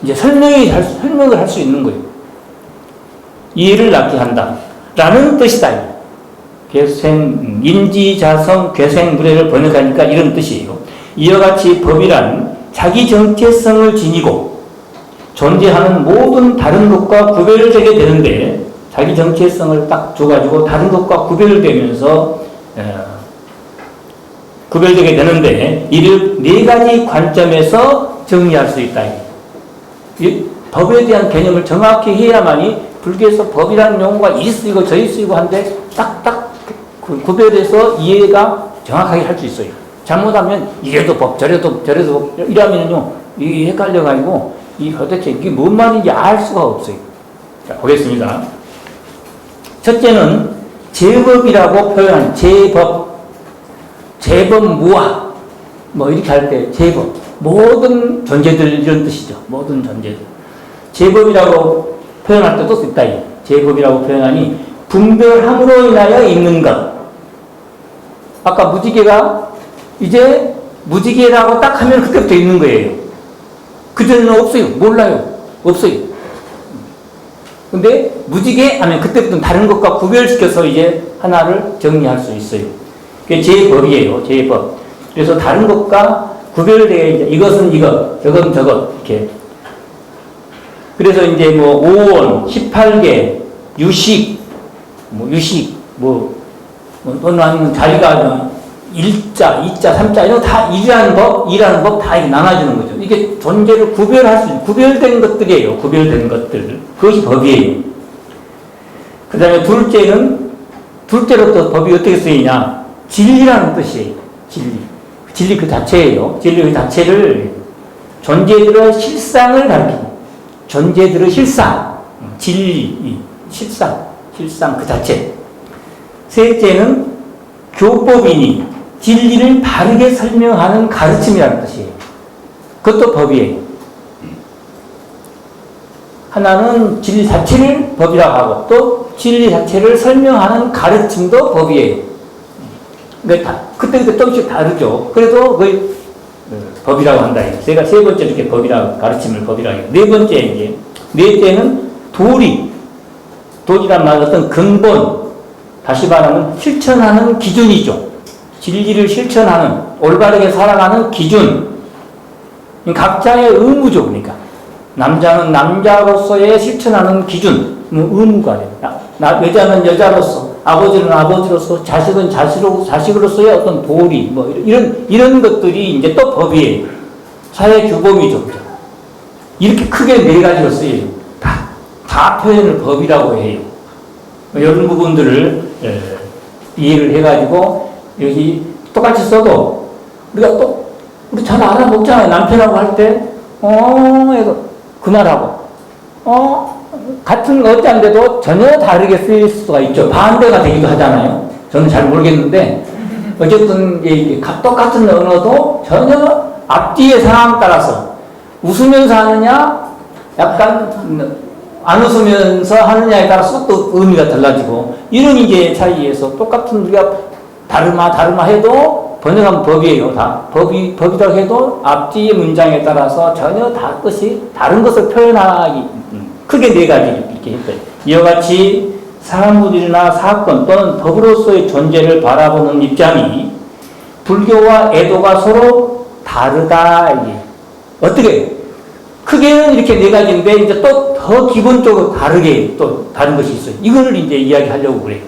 이제 설명을 할 수 있는 거예요. 이해를 낳게 한다. 라는 뜻이다. 인지자성 괴생무례를 번역하니까 이런 뜻이에요. 이와 같이 법이란 자기 정체성을 지니고 존재하는 모든 다른 것과 구별되게 되는데, 자기 정체성을 딱 줘가지고 다른 것과 구별되면서 구별되게 되는데, 이를 네 가지 관점에서 정리할 수 있다. 이 법에 대한 개념을 정확히 해야만이 불교에서 법이라는 용어가 이 쓰이고 저이 쓰이고 한데 딱딱 구별해서 이해가 정확하게 할 수 있어요. 잘못하면 이래도 법, 저래도 법 이러면요, 이 헷갈려가지고 도대체 이게 뭔 말인지 알 수가 없어요. 자, 보겠습니다. 첫째는 제법이라고 표현한 제법무아, 이렇게 할 때 제법, 모든 존재들 이런 뜻이죠. 모든 존재들. 제법이라고 표현할 때도 있다. 제법이라고 표현하니 분별함으로 인하여 있는 것. 아까 무지개가 이제 무지개라고 딱 하면 그때부터 있는 거예요. 그전에는 없어요. 몰라요. 없어요. 근데 무지개 하면 그때부터 다른 것과 구별시켜서 이제 하나를 정리할 수 있어요. 그게 제법이에요. 제법. 그래서 다른 것과 구별되어 이것은 이것, 저건 저것 이렇게. 그래서 이제 5원, 18개, 유식, 또는 아니면 자리가 일자, 이자, 삼자 이런 다 일하는 법 다 이렇게 나눠주는 거죠. 이게 존재를 구별할 수 있는 구별된 것들이에요. 구별된 것들. 그것이 법이에요. 그 다음에 둘째로 또 법이 어떻게 쓰이냐? 진리라는 뜻이에요. 진리 그 자체예요. 진리 그 자체를 존재들의 실상을 가리키고, 존재들의 실상, 진리, 실상 그 자체. 셋째는 교법이니 진리를 바르게 설명하는 가르침이라는 뜻이에요. 그것도 법이에요. 하나는 진리 자체를 법이라고 하고 또 진리 자체를 설명하는 가르침도 법이에요. 그러니까 그때 조금씩 다르죠. 그래도 거의 법이라고 한다. 제가 세 번째 이렇게 법이라고, 가르침을 법이라고 해요. 네 번째 이제, 넷째는 도리란 말은 어떤 근본, 다시 말하면 실천하는 기준이죠. 진리를 실천하는, 올바르게 살아가는 기준. 각자의 의무죠, 그러니까. 남자는 남자로서의 실천하는 기준, 의무가 됩니다. 여자는 여자로서, 아버지는 아버지로서, 자식은 자식으로서의 어떤 도리, 이런 것들이 이제 또 법이에요. 사회 규범이죠. 이렇게 크게 네 가지로 쓰여요. 다 표현을 법이라고 해요. 이런 부분들을 이해를 해가지고, 여기 똑같이 써도, 우리 잘 알아먹잖아요. 남편하고 할 때, 그 말하고, 같은 거 어찌한데도 전혀 다르게 쓰일 수가 있죠. 반대가 되기도 하잖아요. 저는 잘 모르겠는데, 어쨌든, 똑같은 언어도 전혀 앞뒤의 상황 따라서 웃으면서 하느냐, 약간 안 웃으면서 하느냐에 따라서 또 의미가 달라지고, 이런 이제 차이에서 똑같은 우리가 다르마 해도 번역하면 법이에요. 다 법이라고 해도 앞뒤의 문장에 따라서 전혀 다 뜻이 다른 것을 표현하기 크게 네 가지 이렇게 했어요. 이와 같이 사물이나 사건 또는 법으로서의 존재를 바라보는 입장이 불교와 애도가 서로 다르다. 이게 어떻게 크게는 이렇게 네 가지인데 이제 또 더 기본적으로 다르게 또 다른 것이 있어요. 이거를 이제 이야기하려고 그래요.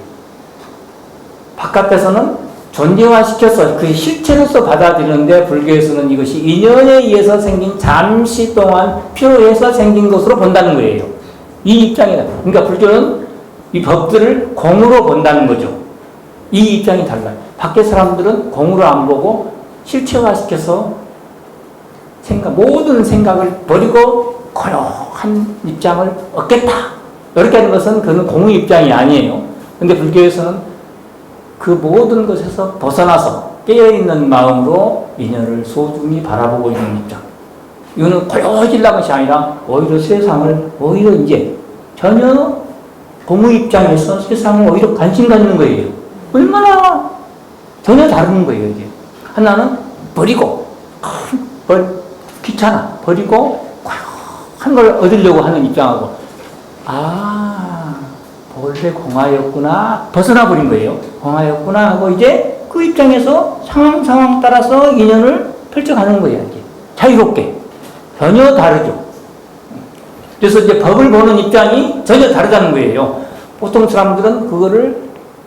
바깥에서는 존재화시켜서 그 실체로서 받아들이는데 불교에서는 이것이 인연에 의해서 생긴 잠시 동안 필요해서 생긴 것으로 본다는 거예요. 이 입장이다. 그러니까 불교는 이 법들을 공으로 본다는 거죠. 이 입장이 달라요. 밖에 사람들은 공으로 안 보고 실체화시켜서 모든 생각을 버리고 고요한 입장을 얻겠다. 이렇게 하는 것은 그는 공의 입장이 아니에요. 근데 불교에서는 그 모든 것에서 벗어나서 깨어있는 마음으로 인연을 소중히 바라보고 있는 입장. 이거는 고요해지려는 것이 아니라 오히려 세상을 오히려 이제 전혀 공의 입장에서 세상을 오히려 관심 갖는 거예요. 얼마나 전혀 다른 거예요, 이게. 하나는 버리고, 귀찮아. 버리고, 고요한 걸 얻으려고 하는 입장하고, 원래 공하였구나. 벗어나 버린 거예요. 공하였구나 하고 이제 그 입장에서 상황 따라서 인연을 펼쳐가는 거예요. 이제 자유롭게. 전혀 다르죠. 그래서 이제 법을 보는 입장이 전혀 다르다는 거예요. 보통 사람들은 그거를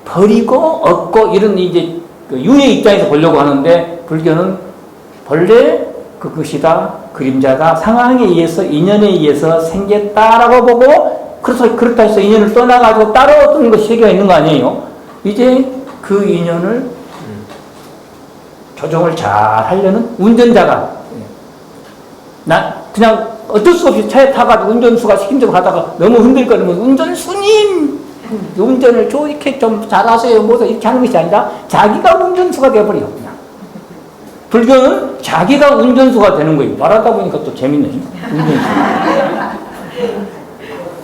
버리고 얻고 이런 이제 그 유의 입장에서 보려고 하는데 불교는 본래 그것이다, 그림자다, 상황에 의해서 인연에 의해서 생겼다라고 보고 그래서 그렇다 해서 인연을 떠나가지고 따로 어떤 것이 세계가 있는 거 아니에요? 이제 그 인연을 조정을 잘 하려는 운전자가 그냥 어쩔 수 없이 차에 타가지고 운전수가 시킨다고 하다가 너무 흔들거리면 운전수님 운전을 이렇게 좀 잘하세요 뭐 이렇게 하는 것이 아니라 자기가 운전수가 되어버려. 그냥 불교는 자기가 운전수가 되는 거예요. 말하다 보니까 또 재밌네.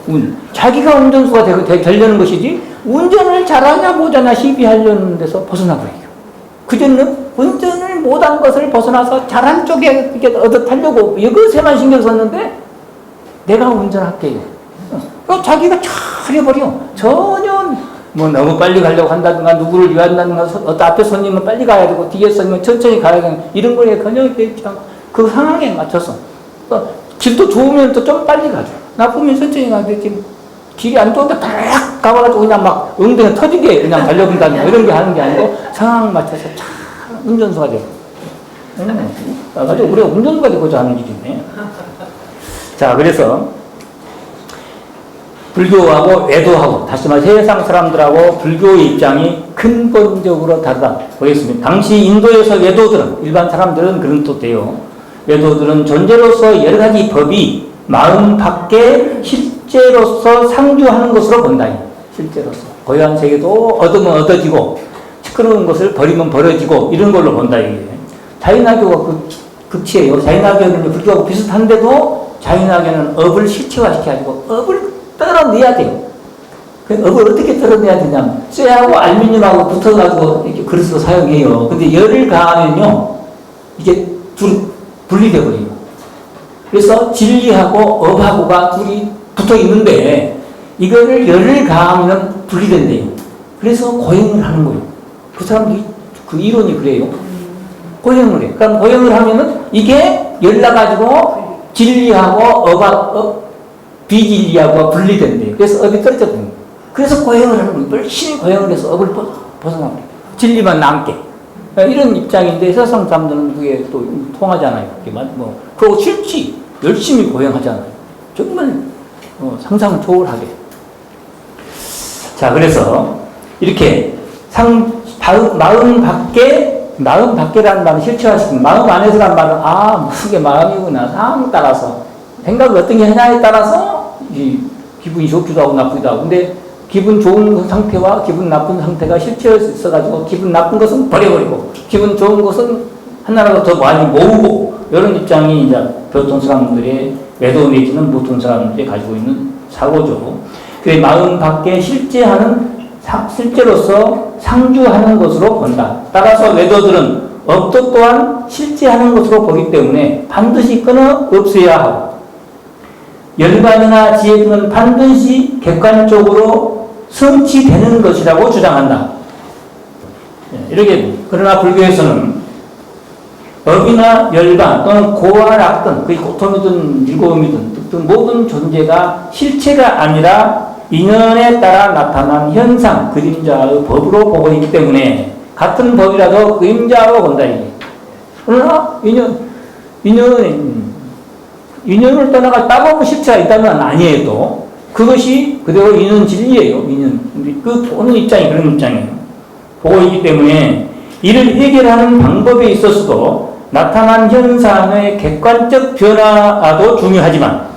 운전수. 자기가 운전수가 되려는 것이지 운전을 잘하냐 못하냐 시비하려는 데서 벗어나버려요. 그전에는 운전을 못한 것을 벗어나서 잘한 쪽에 이렇게 얻어타려고 이것에만 신경 썼는데 내가 운전할게요. 자기가 잘 해버려. 전혀 뭐 너무 빨리 가려고 한다든가 누구를 위한다든가 앞에 손님은 빨리 가야 되고 뒤에 손님은 천천히 가야 되고 이런 거에 전혀 되지 않고 그 상황에 맞춰서 길도 좋으면 또 좀 빨리 가죠. 나쁘면 천천히 가는데 지금 길이 안 좋은데 딱 가봐가지고 그냥 막 엉덩이 터지게 그냥 달려본다는 이런 게 하는 게 아니고 상황 맞춰서 잘 운전수가 되고 아주 우리가 운전수가 되고자 하는 일이네. 자, 그래서 불교하고 애도하고 다시 말해 세상 사람들하고 불교의 입장이 근본적으로 다르다 보겠습니다. 당시 인도에서 애도들은 일반 사람들은 그런 또 돼요. 외도들은 존재로서 여러 가지 법이 마음 밖에 실제로서 상주하는 것으로 본다. 실제로서. 고요한 세계도 얻으면 얻어지고, 시끄러운 것을 버리면 버려지고, 이런 걸로 본다. 이게. 자유나교가 극치예요. 자유나교는 불교하고 비슷한데도 자유나교는 업을 실체화시켜가지고 업을 떨어내야 돼요. 그 업을 어떻게 떨어내야 되냐면 쇠하고 알루미늄하고 붙어가지고 이렇게 그릇으로 사용해요. 근데 열을 가하면요 이게 둘이 분리돼 버려요. 그래서 진리하고 업하고가 둘이 붙어 있는데 이거를 열을 가하면 분리된대요. 그래서 고행을 하는 거예요. 그 사람들이 그 이론이 그래요. 고행을 해. 그럼 고행을 하면은 이게 열나가지고 진리하고 비진리하고 분리된대요. 그래서 업이 떨어져 버립니다. 그래서 고행을 하는 거예요. 열심히 고행을 해서 업을 벗어나버려요. 진리만 남게. 이런 입장인데 세상 사람들은 그게 또 통하잖아요. 그거 싫지. 열심히 고행하잖아요. 정말 상상을 초월하게. 자, 그래서 이렇게 마음 밖에라는 말은 실체화시키는 마음 안에서라는 말은 무슨 게 마음이구나. 상황에 따라서 생각을 어떤 게 하냐에 따라서 기분이 좋기도 하고 나쁘기도 하고. 근데 기분 좋은 상태와 기분 나쁜 상태가 실체할 수 있어가지고 기분 나쁜 것은 버려버리고 기분 좋은 것은 하나라도 더 많이 모으고 이런 입장이 이제 보통 사람들의 외도 내지는 보통 사람들이 가지고 있는 사고죠. 그 마음 밖에 실제로서 상주하는 것으로 본다. 따라서 외도들은 업도 또한 실제하는 것으로 보기 때문에 반드시 끊어 없애야 하고 열반이나 지혜 등은 반드시 객관적으로 성취되는 것이라고 주장한다. 이렇게 그러나 불교에서는 업이나 열반 또는 고와 낙등, 그게 고통이든 즐거움이든 등 모든 존재가 실체가 아니라 인연에 따라 나타난 현상, 그림자의 법으로 보고 있기 때문에 같은 법이라도 그림자로 본다. 그러나 인연을 떠나가 따보고 실체가 있다면 아니에도 그것이 그대로 인연 진리예요. 그 보는 입장이 그런 입장이에요. 보고 있기 때문에 이를 해결하는 방법에 있어서도 나타난 현상의 객관적 변화도 중요하지만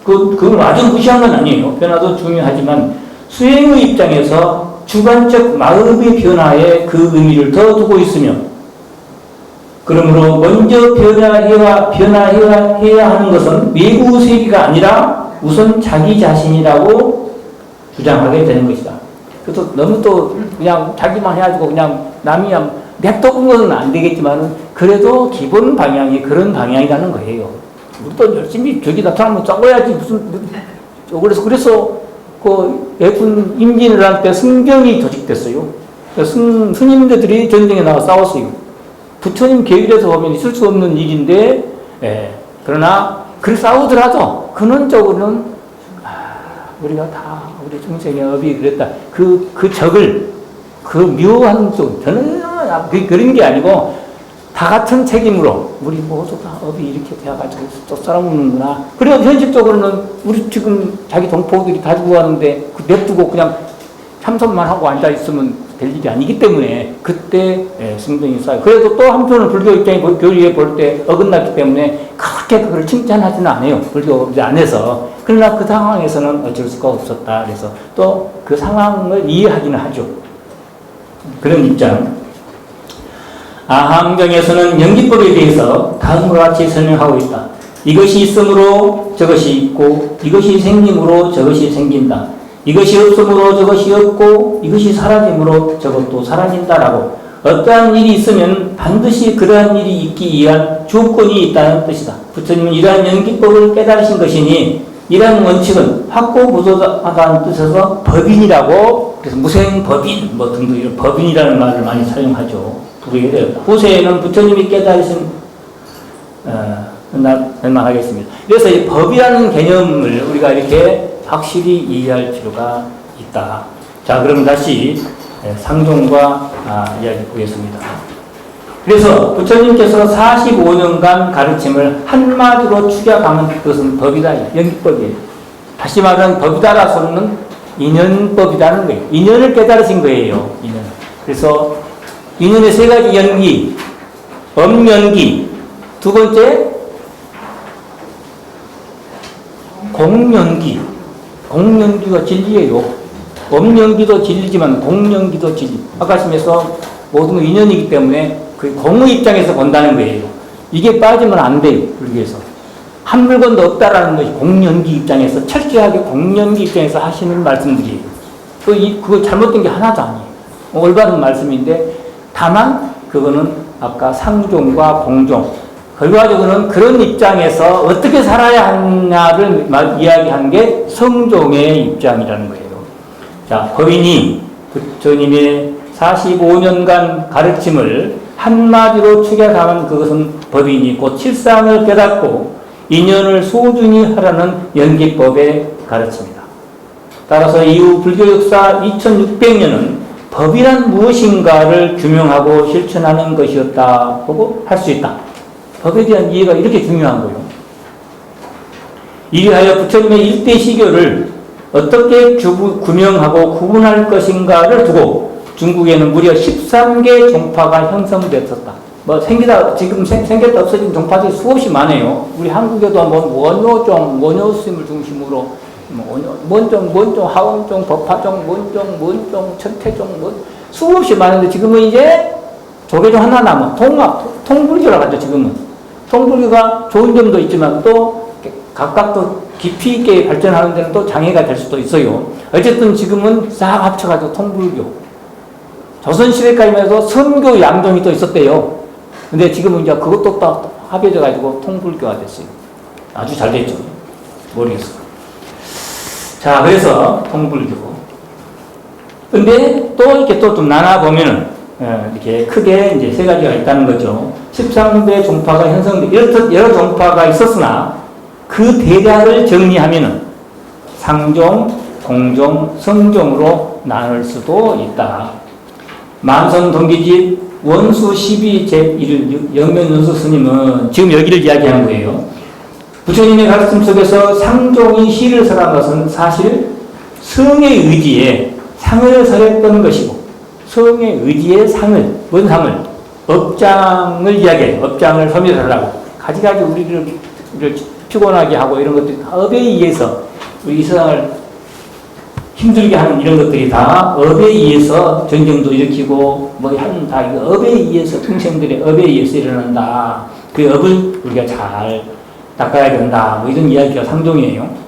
그건 아주 무시한 건 아니에요. 변화도 중요하지만 수행의 입장에서 주관적 마음의 변화에 그 의미를 더 두고 있으며 그러므로 먼저 변화해야 하는 것은 외부 세계가 아니라 우선 자기 자신이라고 주장하게 되는 것이다. 그래서 너무 또 그냥 자기만 해가지고 그냥 남이 냅둬본 것은 안 되겠지만은 그래도 기본 방향이 그런 방향이라는 거예요. 우리도 열심히 저기 나타나면 싸워야지 그래서 그 예쁜 임진을 할 때 승경이 조직됐어요. 스님들이 전쟁에 나가 싸웠어요. 부처님 계율에서 보면 있을 수 없는 일인데, 그러나 그 싸우더라도 근원적으로는 우리가 다 우리 중생의 업이 그랬다. 그 적을 그 묘한 쪽 저는 그런 게 아니고 다 같은 책임으로 우리 모두 다 업이 이렇게 되어가지고 쫓아오는구나. 그리고 현실적으로는 우리 지금 자기 동포들이 다 죽어가는데 냅두고 그냥 참선만 하고 앉아 있으면 될 일이 아니기 때문에 그때 승등이 쌓여. 그래도 또 한편은 불교 입장에 교리에 볼 때 어긋났기 때문에 그렇게 그걸 칭찬하지는 않아요. 불교 안에서. 그러나 그 상황에서는 어쩔 수가 없었다. 그래서 또 그 상황을 이해하기는 하죠. 그런 입장. 아함경에서는 연기법에 대해서 다음과 같이 설명하고 있다. 이것이 있으므로 저것이 있고 이것이 생김으로 저것이 생긴다. 이것이 없으므로 저것이 없고 이것이 사라짐으로 저것도 사라진다라고 어떠한 일이 있으면 반드시 그러한 일이 있기 위한 조건이 있다는 뜻이다. 부처님은 이러한 연기법을 깨달으신 것이니 이러한 원칙은 확고무소하다는 뜻에서 법인이라고 그래서 무생법인 등등 이런 법인이라는 말을 많이 사용하죠. 후세에는 부처님이 깨달으신 설명하겠습니다. 그래서 이 법이라는 개념을 우리가 이렇게 확실히 이해할 필요가 있다. 자, 그럼 다시 상종과 이야기 보겠습니다. 그래서 부처님께서 45년간 가르침을 한마디로 축약하면 그것은 법이다. 연기법이에요. 다시 말하면 법이다라서는 인연법이라는 거예요. 인연을 깨달으신 거예요. 인연. 그래서 인연의 세 가지 연기, 엄연기, 두 번째 공연기. 공연기가 진리예요. 엄연기도 진리지만 공연기도 진리. 아까 말씀에서 모든 건 인연이기 때문에 그 공의 입장에서 본다는 거예요. 이게 빠지면 안 돼요. 불교에서. 한 물건도 없다라는 것이 공연기 입장에서 철저하게 공연기 입장에서 하시는 말씀들이에요. 그거 잘못된 게 하나도 아니에요. 올바른 말씀인데 다만 그거는 아까 상종과 공종 결과적으로는 그런 입장에서 어떻게 살아야 하냐를 이야기한 게 성종의 입장이라는 거예요. 자, 법인이 부처님의 45년간 가르침을 한마디로 축약하면 그것은 법인이 곧 실상을 깨닫고 인연을 소중히 하라는 연기법의 가르침이다. 따라서 이후 불교 역사 2600년은 법이란 무엇인가를 규명하고 실천하는 것이었다고 할 수 있다. 법에 대한 이해가 이렇게 중요한 거예요. 이리하여 부처님의 일대 시교를 어떻게 규명하고 구분할 것인가를 두고 중국에는 무려 13개 종파가 형성되었다. 지금 생겼다 없어진 종파들이 수없이 많아요. 우리 한국에도 원효종, 원효스님을 중심으로 원종, 하원종, 법화종, 원종, 천태종, 수없이 많은데 지금은 이제 조계종 하나 남은 통불교라고 하죠, 지금은. 통불교가 좋은 점도 있지만 또 각각 또 깊이 있게 발전하는 데는 또 장애가 될 수도 있어요. 어쨌든 지금은 싹 합쳐가지고 통불교. 조선시대까지만 해도 선교 양종이 또 있었대요. 근데 지금은 이제 그것도 또 합해져가지고 통불교가 됐어요. 아주 잘 됐죠. 모르겠어요. 자, 그래서 통불교. 근데 또 이렇게 또 좀 나눠보면은 이렇게 크게 이제 세 가지가 있다는 거죠. 13대 종파가 형성돼 여러 종파가 있었으나 그 대략을 정리하면은 상종, 공종, 성종으로 나눌 수도 있다. 만성 동기집 원수 12 제1 영면연수 스님은 지금 여기를 이야기하는 거예요. 부처님의 가르침 속에서 상종이 시를 설한 것은 사실 성의 의지에 상을 설했던 것이고 성의 의지의 상을, 뭔 상을? 업장을 이야기해요. 업장을 섬유하려고. 가지가지 우리를 피곤하게 하고 이런 것들이 다 업에 의해서 우리 이 세상을 힘들게 하는 이런 것들이 다 업에 의해서 전쟁도 일으키고 다 업에 의해서 평생들의 업에 의해서 일어난다. 그 업을 우리가 잘 닦아야 된다. 이런 이야기가 상종이에요.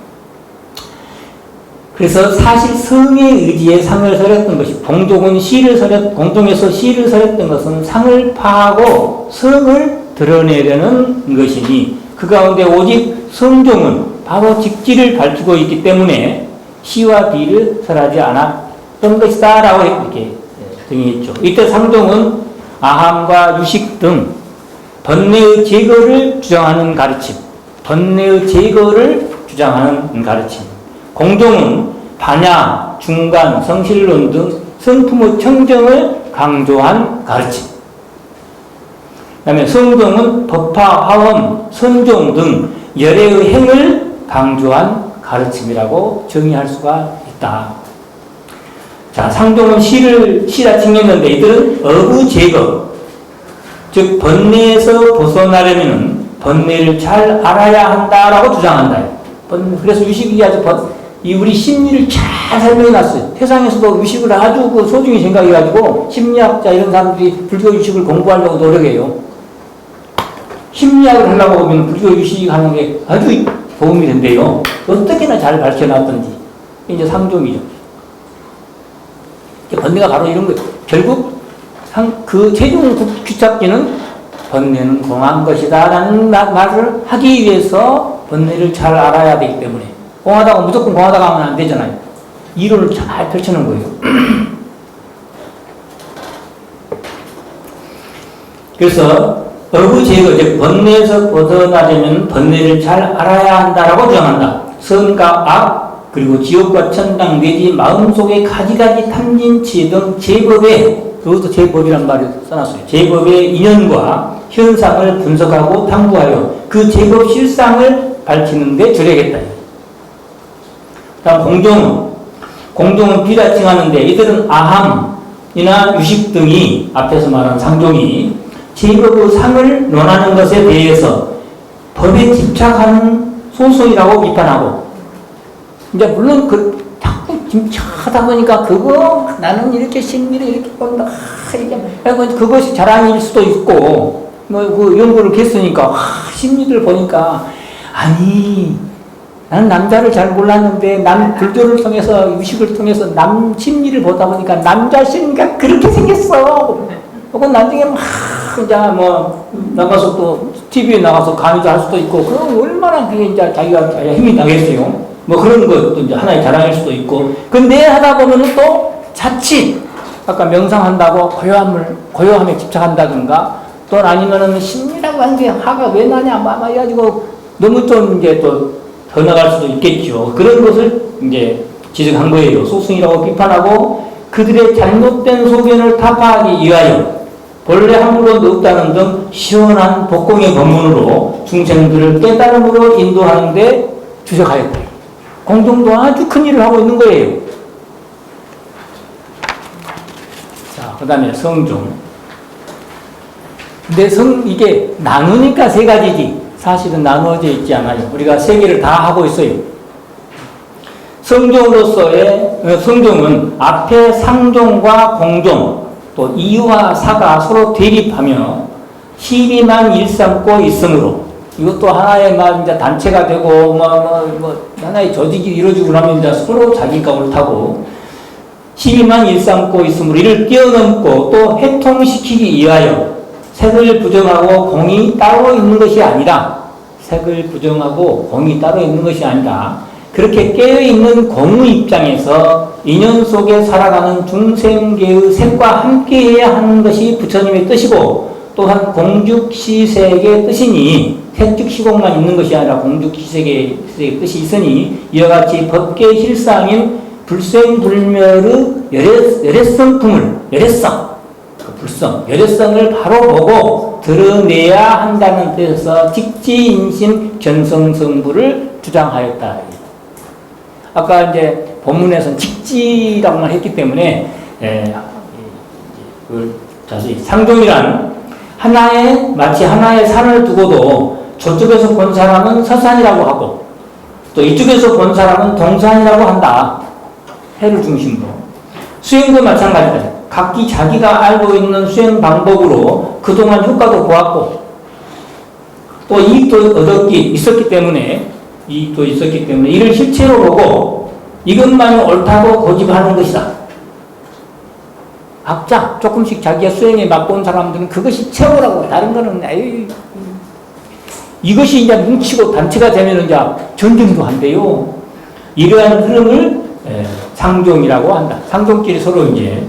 그래서 사실 성의 의지에 상을 설했던 것이 공종에서 시를 설했던 것은 상을 파하고 성을 드러내려는 것이니 그 가운데 오직 성종은 바로 직지를 밝히고 있기 때문에 시와 비를 설하지 않았던 것이다 라고 이렇게 정의했죠. 이때 상종은 아함과 유식 등 번뇌의 제거를 주장하는 가르침, 공종은 반야, 중간, 성실론 등 성품의 청정을 강조한 가르침. 그 다음에 성종은 법화, 화엄, 선종 등 열애의 행을 강조한 가르침이라고 정의할 수가 있다. 자, 상종은 시라 칭했는데 이들은 어부 제거, 즉 번뇌에서 벗어나려면 번뇌를 잘 알아야 한다라고 주장한다. 그래서 유식이 우리 심리를 잘 설명해 놨어요. 세상에서도 유식을 아주 소중히 생각해가지고 심리학자 이런 사람들이 불교 유식을 공부하려고 노력해요. 심리학을 하려고 보면 불교 유식 하는 게 아주 도움이 된대요. 어떻게나 잘 밝혀놨던지. 이제 상종이죠. 번뇌가 바로 이런 거예요. 결국 그 최종 귀착기는 번뇌는 공한 것이다 라는 말을 하기 위해서 번뇌를 잘 알아야 되기 때문에 공하다가 무조건 공하다가 하면 안 되잖아요. 이론을 잘 펼쳐놓은 거예요. 그래서 어부제거, 즉 번뇌에서 벗어나려면 번뇌를 잘 알아야 한다라고 주장한다. 선과 악, 그리고 지옥과 천당 내지 마음속의 가지가지 탐진치 등 제법에, 그것도 제법이란 말을 써놨어요. 제법의 인연과 현상을 분석하고 탐구하여 그 제법 실상을 밝히는 데 주력했다. 다음 공종은 비라 칭하는데 이들은 아함, 이나 유식 등이 앞에서 말한 상종이 제법의 상을 논하는 것에 대해서 법에 집착하는 소송이라고 비판하고, 이제 물론 자꾸 집착하다 보니까 그거 나는 이렇게 심리를 이렇게 본다, 이렇게 그것이 자랑일 수도 있고, 뭐 그 연구를 했으니까 심리를 보니까 아니 나는 남자를 잘 몰랐는데 남 불교를 통해서 유식을 통해서 남 심리를 보다 보니까 남자 심리가 그렇게 생겼어. 혹은 나중에 막 이제 뭐 나가서 또 TV에 나가서 강의도 할 수도 있고, 그럼 얼마나 그게 이제 자기가 힘이 나겠어요. 뭐 그런 것도 이제 하나의 자랑일 수도 있고. 근데 하다 보면은 또 자칫 아까 명상한다고 고요함에 집착한다든가, 또 아니면은 심리라고 하는 게 화가 왜 나냐 막 해가지고 너무 좀 이제 또 더 나갈 수도 있겠죠. 그런 것을 이제 지적한 거예요. 소승이라고 비판하고, 그들의 잘못된 소견을 타파하기 위하여 본래 함부로 없다는 등 시원한 복공의 법문으로 중생들을 깨달음으로 인도하는 데 주력하였다. 공동도 아주 큰 일을 하고 있는 거예요. 자, 그 다음에 성종. 근데 이게 나누니까 세 가지지 사실은 나누어져 있지 않아요. 우리가 세 개를 다 하고 있어요. 성종은 앞에 상종과 공종, 또 이와 사가 서로 대립하며 시비만 일삼고 있으므로, 이것도 하나의 이제 단체가 되고 하나의 조직이 이루어지고 나면 이제 서로 자기가 옳다고 시비만 일삼고 있으므로 이를 뛰어넘고 또 해통시키기 위하여 색을 부정하고 공이 따로 있는 것이 아니라, 그렇게 깨어있는 공의 입장에서 인연 속에 살아가는 중생계의 색과 함께해야 하는 것이 부처님의 뜻이고, 또한 공죽시색의 뜻이니, 색즉시공만 있는 것이 아니라 공죽시색의 뜻이 있으니, 이와 같이 법계 실상인 불생불멸의 열애성품을, 열애성을 바로 보고 드러내야 한다는 뜻에서 직지인심 견성성부를 주장하였다. 아까 이제 본문에서는 직지라고만 했기 때문에 자세히 상종이란 마치 하나의 산을 두고도 저쪽에서 본 사람은 서산이라고 하고 또 이쪽에서 본 사람은 동산이라고 한다. 해를 중심으로. 수행도 마찬가지다. 각기 자기가 알고 있는 수행 방법으로 그동안 효과도 보았고 또 이익도 있었기 때문에 이를 실체로 보고 이것만이 옳다고 고집하는 것이다. 각자 조금씩 자기가 수행에 맛본 사람들은 그것이 최고라고, 다른 거는 이것이 이제 뭉치고 단체가 되면 이제 전쟁도 한대요. 이러한 흐름을 상종이라고 한다. 상종끼리 서로 이제.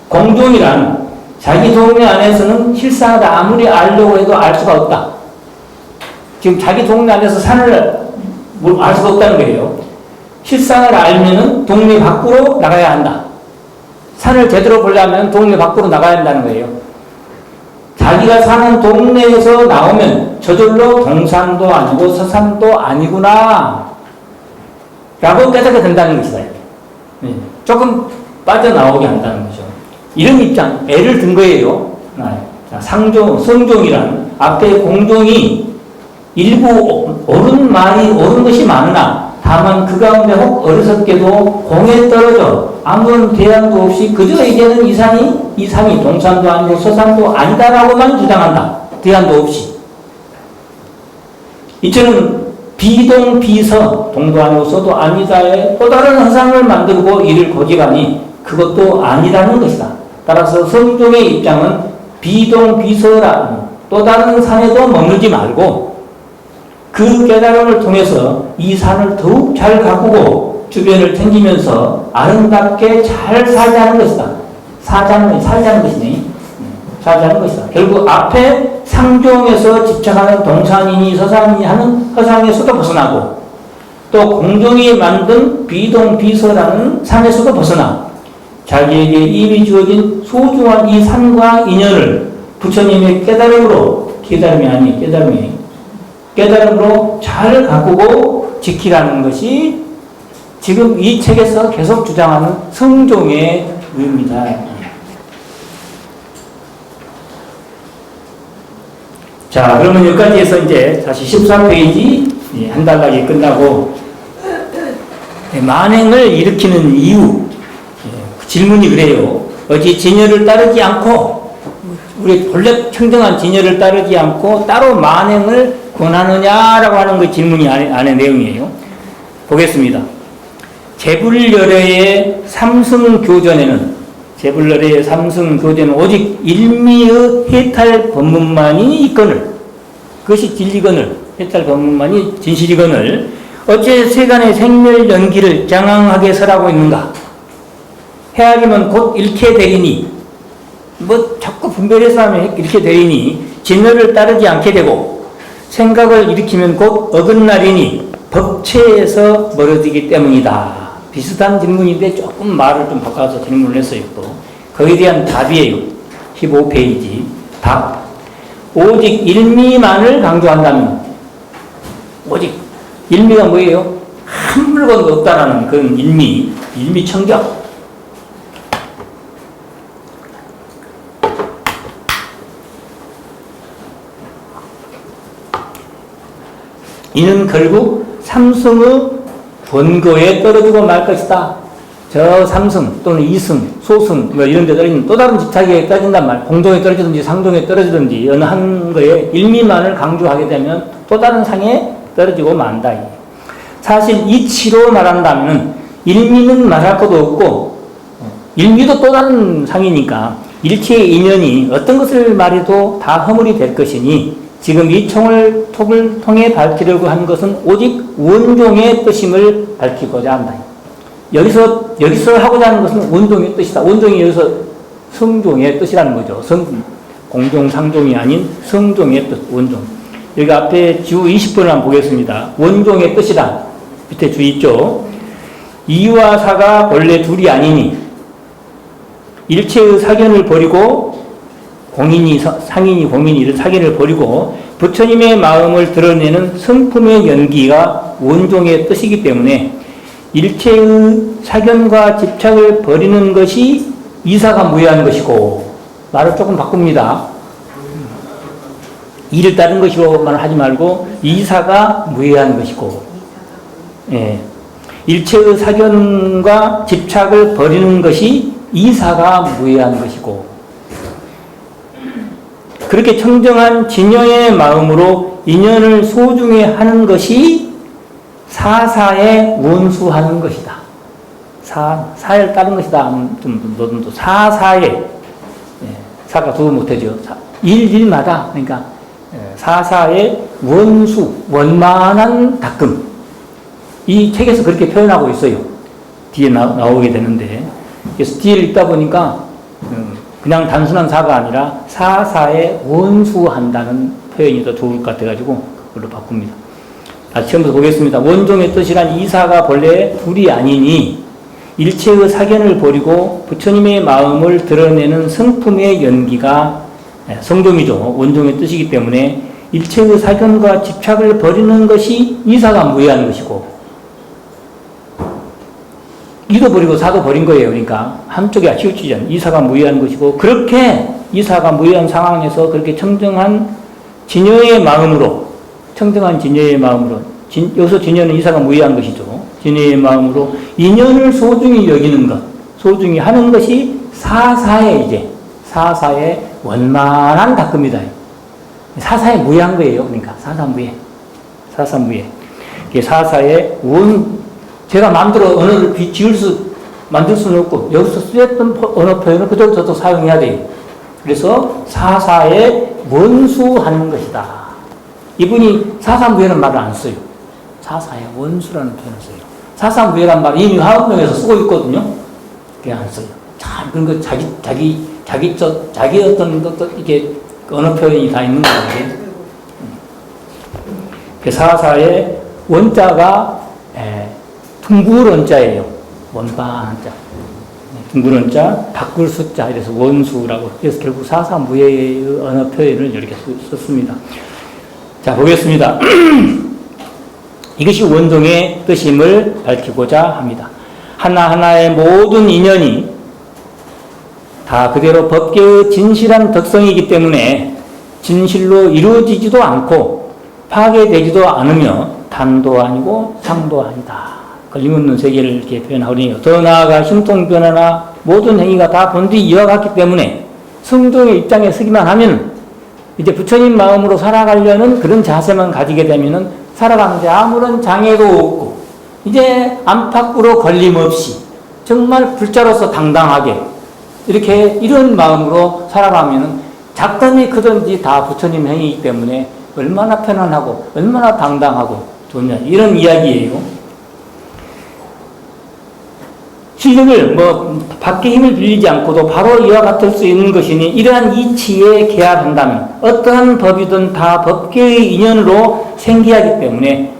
공종이란 자기 동네 안에서는 실상을 아무리 알려고 해도 알 수가 없다. 지금 자기 동네 안에서 산을 알 수가 없다는 거예요. 실상을 알면은 동네 밖으로 나가야 한다. 산을 제대로 보려면 동네 밖으로 나가야 한다는 거예요. 자기가 사는 동네에서 나오면 저절로 동산도 아니고 서산도 아니구나 라고 깨닫게 된다는 것이다. 조금 빠져나오게 한다는 거죠. 이런 입장, 애를 든 거예요. 성종이란 앞에 공종이 일부 옳은 것이 많으나 다만 그 가운데 혹 어리석게도 공에 떨어져 아무런 대안도 없이 그저 이제는 이 산이 동산도 아니고 서산도 아니다라고만 주장한다. 대안도 없이. 이처럼 비동비서, 동도 아니고 서도 아니다에 또 다른 허상을 만들고 이를 고집하니 그것도 아니라는 것이다. 따라서 성종의 입장은 비동비서라는 또 다른 산에도 머물지 말고 그 깨달음을 통해서 이 산을 더욱 잘 가꾸고 주변을 챙기면서 아름답게 잘 살자는 것이다. 살자는 것이네. 살자는 것이다. 결국 앞에 상종에서 집착하는 동산이니 서산이니 하는 허상에서도 벗어나고 또 공종이 만든 비동비서라는 산에서도 벗어나 자기에게 이미 주어진 소중한 이 산과 인연을 부처님의 깨달음으로 잘 가꾸고 지키라는 것이 지금 이 책에서 계속 주장하는 성종의 의미다. 자, 그러면 여기까지 해서 이제 다시 14페이지 한 단락이 끝나고 만행을 일으키는 이유 질문이 그래요. 어찌 진여를 따르지 않고 우리 본래 청정한 진여를 따르지 않고 따로 만행을 권하느냐라고 하는 그 질문이 안에 내용이에요. 보겠습니다. 제불열애의 삼승교전에는 오직 일미의 해탈 법문만이 있거늘, 그것이 진리거늘, 해탈 법문만이 진실이거늘 어째 세간의 생멸 연기를 장황하게 설하고 있는가? 헤아리면 곧 잃게 되리니, 자꾸 분별해서 하면 잃게 되리니 진여를 따르지 않게 되고 생각을 일으키면 곧 어긋나리니 법체에서 멀어지기 때문이다. 비슷한 질문인데 조금 말을 좀 바꿔서 질문을 했어요. 또 거기에 대한 답이에요. 15페이지 답. 오직 일미만을 강조한다면, 오직 일미가 뭐예요? 한 물건도 없다라는 그런 일미 청격. 이는 결국 삼승의 본거에 떨어지고 말 것이다. 저 삼승 또는 이승, 소승 이런 데 떨어지는 또 다른 집착에 떨어진단 말. 공동에 떨어지든지 상동에 떨어지든지 어느 한 거에 일미만을 강조하게 되면 또 다른 상에 떨어지고 만다. 사실 이치로 말한다면 일미는 말할 것도 없고 일미도 또 다른 상이니까 일체의 인연이 어떤 것을 말해도 다 허물이 될 것이니 지금 이 톡을 통해 밝히려고 한 것은 오직 원종의 뜻임을 밝히고자 한다. 여기서 하고자 하는 것은 원종의 뜻이다. 원종이 여기서 성종의 뜻이라는 거죠. 공종, 상종이 아닌 성종의 뜻, 원종. 여기 앞에 주 20번을 한번 보겠습니다. 원종의 뜻이다. 밑에 주 있죠. 이와 사가 본래 둘이 아니니 일체의 사견을 버리고 상인이 공인이 이런 사견을 버리고 부처님의 마음을 드러내는 성품의 연기가 원종의 뜻이기 때문에 일체의 사견과 집착을 버리는 것이 이사가 무해한 것이고, 말을 조금 바꿉니다. 이를 따른 것이로만 하지 말고 이사가 무해한 것이고, 예. 일체의 사견과 집착을 버리는 것이 이사가 무해한 것이고, 그렇게 청정한 진여의 마음으로 인연을 소중히 하는 것이 사사에 원수하는 것이다. 사를 따른 것이다. 좀 더 사사에, 사가 두 못하죠. 일마다, 그러니까 사사의 원수, 원만한 닦음. 이 책에서 그렇게 표현하고 있어요. 뒤에 나오게 되는데. 그래서 뒤에 읽다 보니까 그냥 단순한 사가 아니라 사사에 원수한다는 표현이 더 좋을 것 같아가지고 그걸로 바꿉니다. 다시 처음부터 보겠습니다. 원종의 뜻이란 이사가 본래 둘이 아니니 일체의 사견을 버리고 부처님의 마음을 드러내는 성품의 연기가 성종이죠. 원종의 뜻이기 때문에 일체의 사견과 집착을 버리는 것이 이사가 무해한 것이고, 이도 버리고 사도 버린 거예요. 그러니까 한쪽에 치우치지 않는 이사가 무해한 것이고, 그렇게 이사가 무해한 상황에서 그렇게 청정한 진여의 마음으로, 여기서 진여는 이사가 무해한 것이죠. 진여의 마음으로 인연을 소중히 여기는 것, 소중히 하는 것이 사사의 원만한 닦음이다. 사사에 무해한 거예요. 그러니까 사사무해. 사사의 제가 마음대로 언어를 만들 수는 없고, 여기서 쓰였던 언어 표현을 그대로 저도 사용해야 돼요. 그래서 사사에 원수하는 것이다. 이분이 사사무해라는 말을 안 써요. 사사에 원수라는 표현을 써요. 사사무해라는 말을 이미 화엄명에서 쓰고 있거든요. 그냥 안 써요. 참, 그런 거 자기 어떤 것도 이게 언어 표현이 다 있는 거예요. 사사의 원자가 둥굴원자예요. 원반자. 둥굴원자, 바꿀 숫자, 이래서 원수라고. 그래서 결국 사사무해의 언어 표현을 이렇게 썼습니다. 자, 보겠습니다. 이것이 원종의 뜻임을 밝히고자 합니다. 하나하나의 모든 인연이 다 그대로 법계의 진실한 덕성이기 때문에 진실로 이루어지지도 않고 파괴되지도 않으며 단도 아니고 상도 아니다. 걸림없는 세계를 이렇게 표현하거든요. 더 나아가 신통변화나 모든 행위가 다 본디 이와 같기 때문에 성종의 입장에 서기만 하면 이제 부처님 마음으로 살아가려는 그런 자세만 가지게 되면은 살아가는데 아무런 장애도 없고 이제 안팎으로 걸림없이 정말 불자로서 당당하게 이렇게 이런 마음으로 살아가면은 작든지 크든지 다 부처님 행위이기 때문에 얼마나 편안하고 얼마나 당당하고 좋냐 이런 이야기예요. 실력을 밖에 힘을 빌리지 않고도 바로 이와 같을 수 있는 것이니 이러한 이치에 계합한다면 어떠한 법이든 다 법계의 인연으로 생기하기 때문에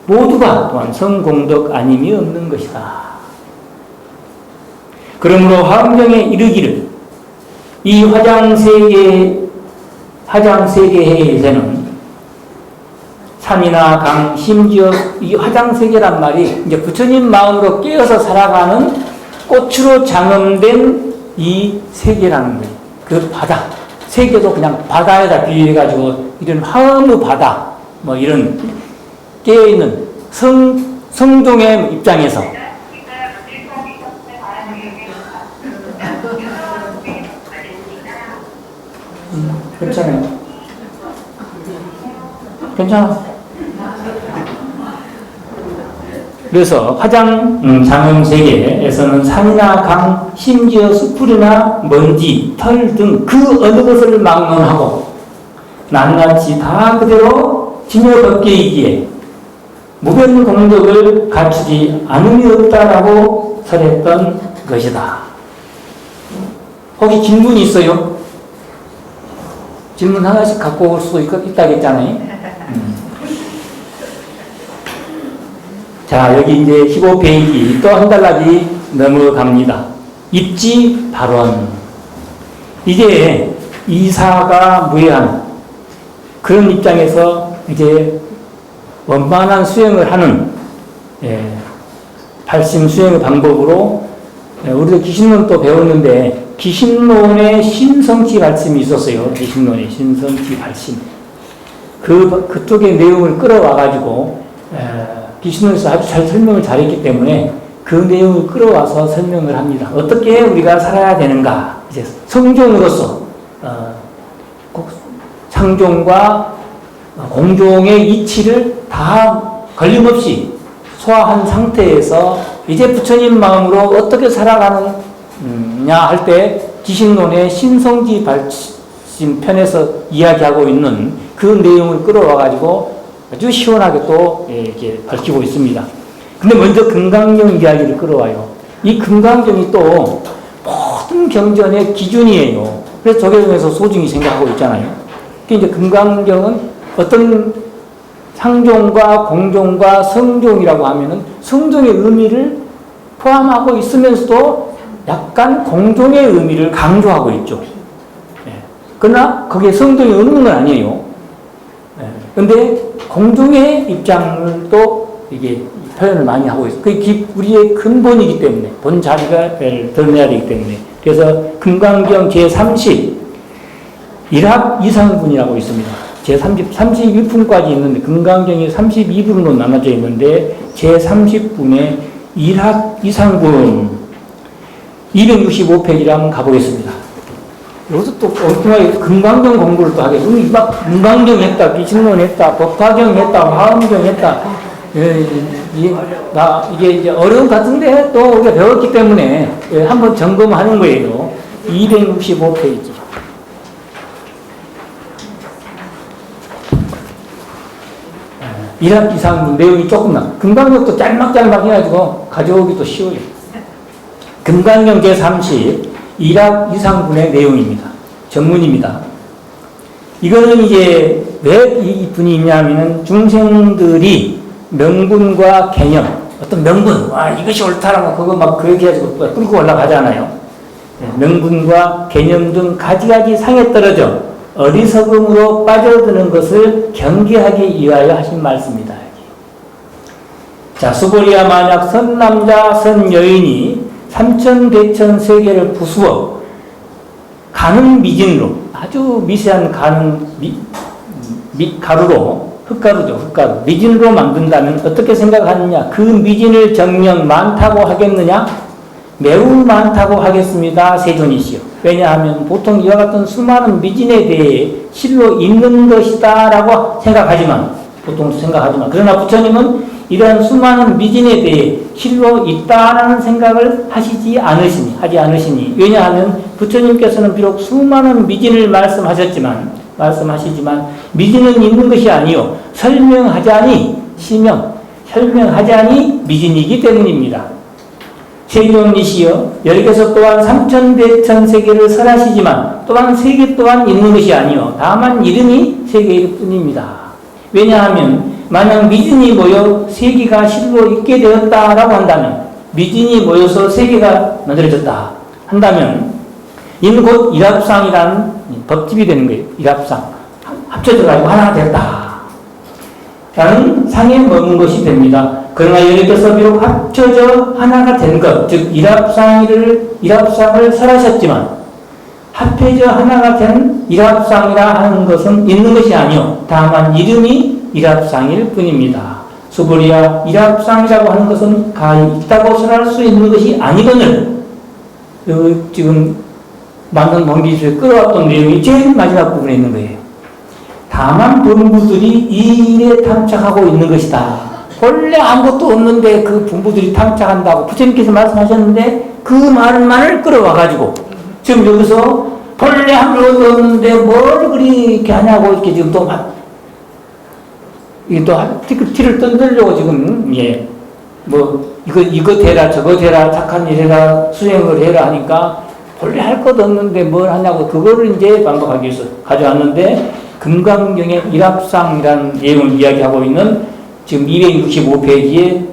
모두가 또한 성공덕 아님이 없는 것이다. 그러므로 화엄경에 이르기를 이 화장세계에서는 산이나 강, 심지어 이 화장세계란 말이 이제 부처님 마음으로 깨어서 살아가는 꽃으로 장엄된 이 세계라는 거예요. 그 바다. 세계도 그냥 바다에다 비유해가지고 이런 화엄의 바다, 이런 깨어있는 성종의 입장에서 괜찮아요. 괜찮아. 그래서 화장장엄세계에서는 산이나 강, 심지어 숯불이나 먼지, 털 등 그 어느 것을 막론하고 낱낱이 다 그대로 진여법계이기에 무변 공덕을 갖추지 않음이 없다라고 설했던 것이다. 혹시 질문이 있어요? 질문 하나씩 갖고 올 수도 있다겠잖아요. 자, 여기 이제 15페이지 또 한 달라지 넘어갑니다. 입지 발언. 이제 이사가 무해한 그런 입장에서 이제 원만한 수행을 하는 발심 수행의 방법으로 우리도 기신론 또 배웠는데 기신론의 신성치 발심이 있었어요. 기신론의 신성치 발심. 그쪽의 내용을 끌어와가지고 기신론에서 아주 잘 설명을 잘했기 때문에 그 내용을 끌어와서 설명을 합니다. 어떻게 우리가 살아야 되는가. 이제 성종으로서 상종과 공종의 이치를 다 걸림없이 소화한 상태에서 이제 부처님 마음으로 어떻게 살아가느냐 할 때 기신론의 신성지 발심 편에서 이야기하고 있는 그 내용을 끌어와가지고 아주 시원하게 또 이렇게 밝히고 있습니다. 근데 먼저 금강경 이야기를 끌어와요. 이 금강경이 또 모든 경전의 기준이에요. 그래서 조계종에서 소중히 생각하고 있잖아요. 이제 금강경은 어떤 상종과 공종과 성종이라고 하면은 성종의 의미를 포함하고 있으면서도 약간 공종의 의미를 강조하고 있죠. 그러나 거기에 성종이 없는 건 아니에요. 그런데 공종의 입장을 또 이게 표현을 많이 하고 있어요. 그게 우리의 근본이기 때문에, 본 자리가 드러내야 되기 때문에. 그래서 금강경 제30 일합 이상분이라고 있습니다. 제31분까지 있는데 금강경이 32분으로 나눠져 있는데 제30분에 일합 이상분 265페이지를 한번 가보겠습니다. 여기서 또 엉뚱하게 금강경 공부를 또 하게. 막 금강경 했다, 기신론 했다, 법화경 했다, 화엄경 했다. 이게 이제 어려움 같은데 또 우리가 배웠기 때문에 한번 점검하는 거예요. 265페이지. 일합 이상분 내용이 조금 나. 금강경도 짤막짤막 해가지고 가져오기도 쉬워요. 금강경 제30 일합 이상분의 내용입니다. 전문입니다. 이거는 이제 왜 이 분이 있냐면은 중생들이 명분과 개념, 어떤 명분, 이것이 옳다라고 그거 막 그렇게 해가지고 끌고 올라가잖아요. 명분과 개념 등 가지가지 상에 떨어져 어리석음으로 빠져드는 것을 경계하기 위하여 하신 말씀이다. 자, 수고리야 만약 선남자 선여인이 삼천대천 세계를 부수어 가는 미진으로, 아주 미세한 가는 가루로, 흙가루죠, 흙가루. 미진으로 만든다면 어떻게 생각하느냐? 그 미진을 정녕 많다고 하겠느냐? 매우 많다고 하겠습니다. 세존이시여. 왜냐하면 보통 이와 같은 수많은 미진에 대해 실로 있는 것이다 라고 보통 생각하지만, 그러나 부처님은 이러한 수많은 미진에 대해 실로 있다라는 생각을 하지 않으시니, 왜냐하면 부처님께서는 비록 수많은 미진을 말씀하시지만 미진은 있는 것이 아니요 설명하자니 미진이기 때문입니다. 세존이시여, 여기서 또한 삼천대천세계를 설하시지만 또한 세계 또한 있는 것이 아니요 다만 이름이 세계일 뿐입니다. 왜냐하면 만약 미진이 모여 세계가 실로 있게 되었다라고 한다면, 미진이 모여서 세계가 만들어졌다 한다면 이는 곧 일합상이라는 법집이 되는 거예요. 일합상. 합쳐져가지고 하나가 되었다 라는 상에 머문 것이 됩니다. 그러나 여기서 비록 합쳐져 하나가 된 것, 즉 일합상을 설하셨지만 합해져 하나가 된 일합상이라 하는 것은 있는 것이 아니요 다만 이름이 일합상일 뿐입니다. 수불이야, 일합상이라고 하는 것은 가히 있다고 설할 수 있는 것이 아니거늘, 지금 만든 원기수에 끌어왔던 내용이 제일 마지막 부분에 있는 거예요. 다만 분부들이 이 일에 탐착하고 있는 것이다. 본래 아무것도 없는데 그 분부들이 탐착한다고 부처님께서 말씀하셨는데, 그 말만을 끌어와가지고 지금 여기서 본래 아무것도 없는데 뭘 그렇게 하냐고 이렇게 지금 또 이게 또 티를 던들려고 지금, 이거 되라, 저거 되라, 착한 일 해라, 수행을 해라 하니까 본래 할 것 없는데 뭘 하냐고 그거를 이제 반박하기 위해서 가져왔는데, 금강경의 일합상이라는 내용을 이야기하고 있는 지금 265페이지에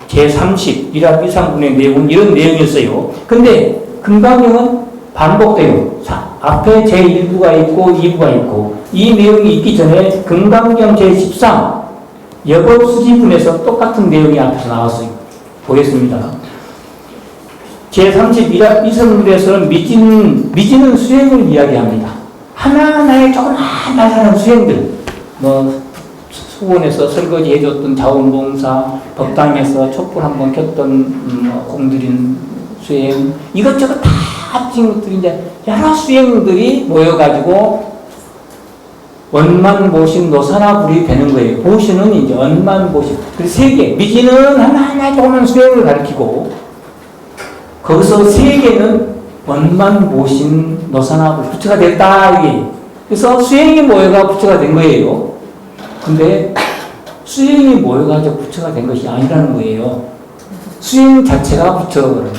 제30 일합이상분의 내용은 이런 내용이었어요. 근데 금강경은 반복돼요. 앞에 제1부가 있고 2부가 있고, 이 내용이 있기 전에 금강경 제13 여법수지분에서 똑같은 내용이 앞에서 나왔어요. 보겠습니다. 제30 일합이상분에서는 미진은 수행을 이야기합니다. 하나하나의 조그마한 수행들, 수원에서 설거지 해줬던 자원봉사, 법당에서 촛불 한번 켰던 공들인 수행, 이것저것 다 합친 것들이 이제 여러 수행들이 모여가지고 원만보신 노사나불이 되는 거예요. 보신은 이제 원만보신. 그 세 개, 미진은 하나하나 조그만 수행을 가리키고, 거기서 세 개는 원만보신 노사나불, 부처가 됐다, 이게. 그래서 수행이 모여가 부처가 된 거예요. 근데 수행이 모여가지고 부처가 된 것이 아니라는 거예요. 수행 자체가 부처라는,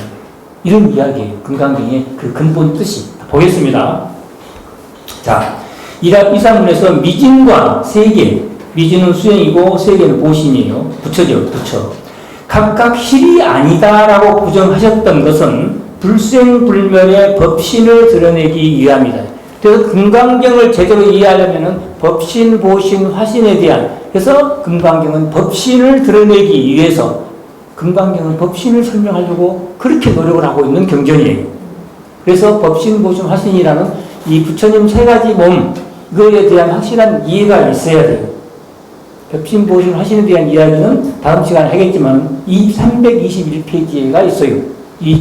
이런 이야기예요. 금강경의 그 근본 뜻이. 보겠습니다. 자, 이상문에서 미진과 세계, 미진은 수행이고 세계는 보신이에요. 부처죠, 부처. 각각 실이 아니다라고 부정하셨던 것은 불생불멸의 법신을 드러내기 위함이다. 그래서 금강경을 제대로 이해하려면 법신, 보신, 화신에 대한, 그래서 금강경은 법신을 드러내기 위해서 금강경은 법신을 설명하려고 그렇게 노력을 하고 있는 경전이에요. 그래서 법신, 보신, 화신이라는 이 부처님 세 가지 몸, 이거에 대한 확실한 이해가 있어야 돼요. 법신, 보신, 화신에 대한 이야기는 다음 시간에 하겠지만 이 321페이지가 있어요. 이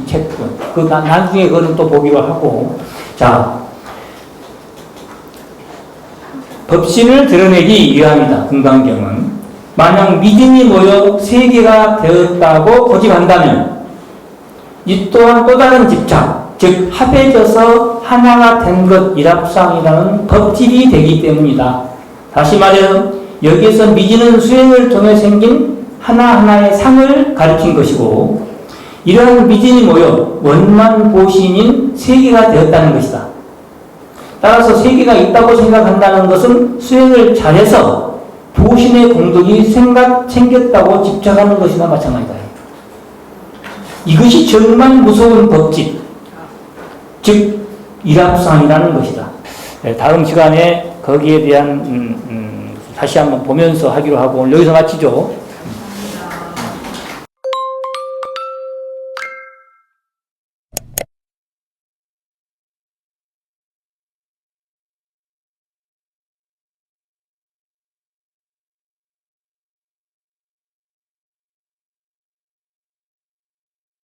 책은. 나중에 그거는 또 보기로 하고. 자, 법신을 드러내기 위함이다. 금강경은. 만약 미진이 모여 세계가 되었다고 고집한다면 이 또한 또 다른 집착, 즉 합해져서 하나가 된 것 일합상이라는 법집이 되기 때문이다. 다시 말해서 여기에서 미진은 수행을 통해 생긴 하나하나의 상을 가리킨 것이고, 이러한 미진이 모여 원만보신인 세계가 되었다는 것이다. 따라서 세계가 있다고 생각한다는 것은 수행을 잘해서 보신의 공덕이 생겼다고 집착하는 것이나 마찬가지다. 이것이 정말 무서운 법칙, 즉 일합상이라는 것이다. 네, 다음 시간에 거기에 대한 다시 한번 보면서 하기로 하고 오늘 여기서 마치죠.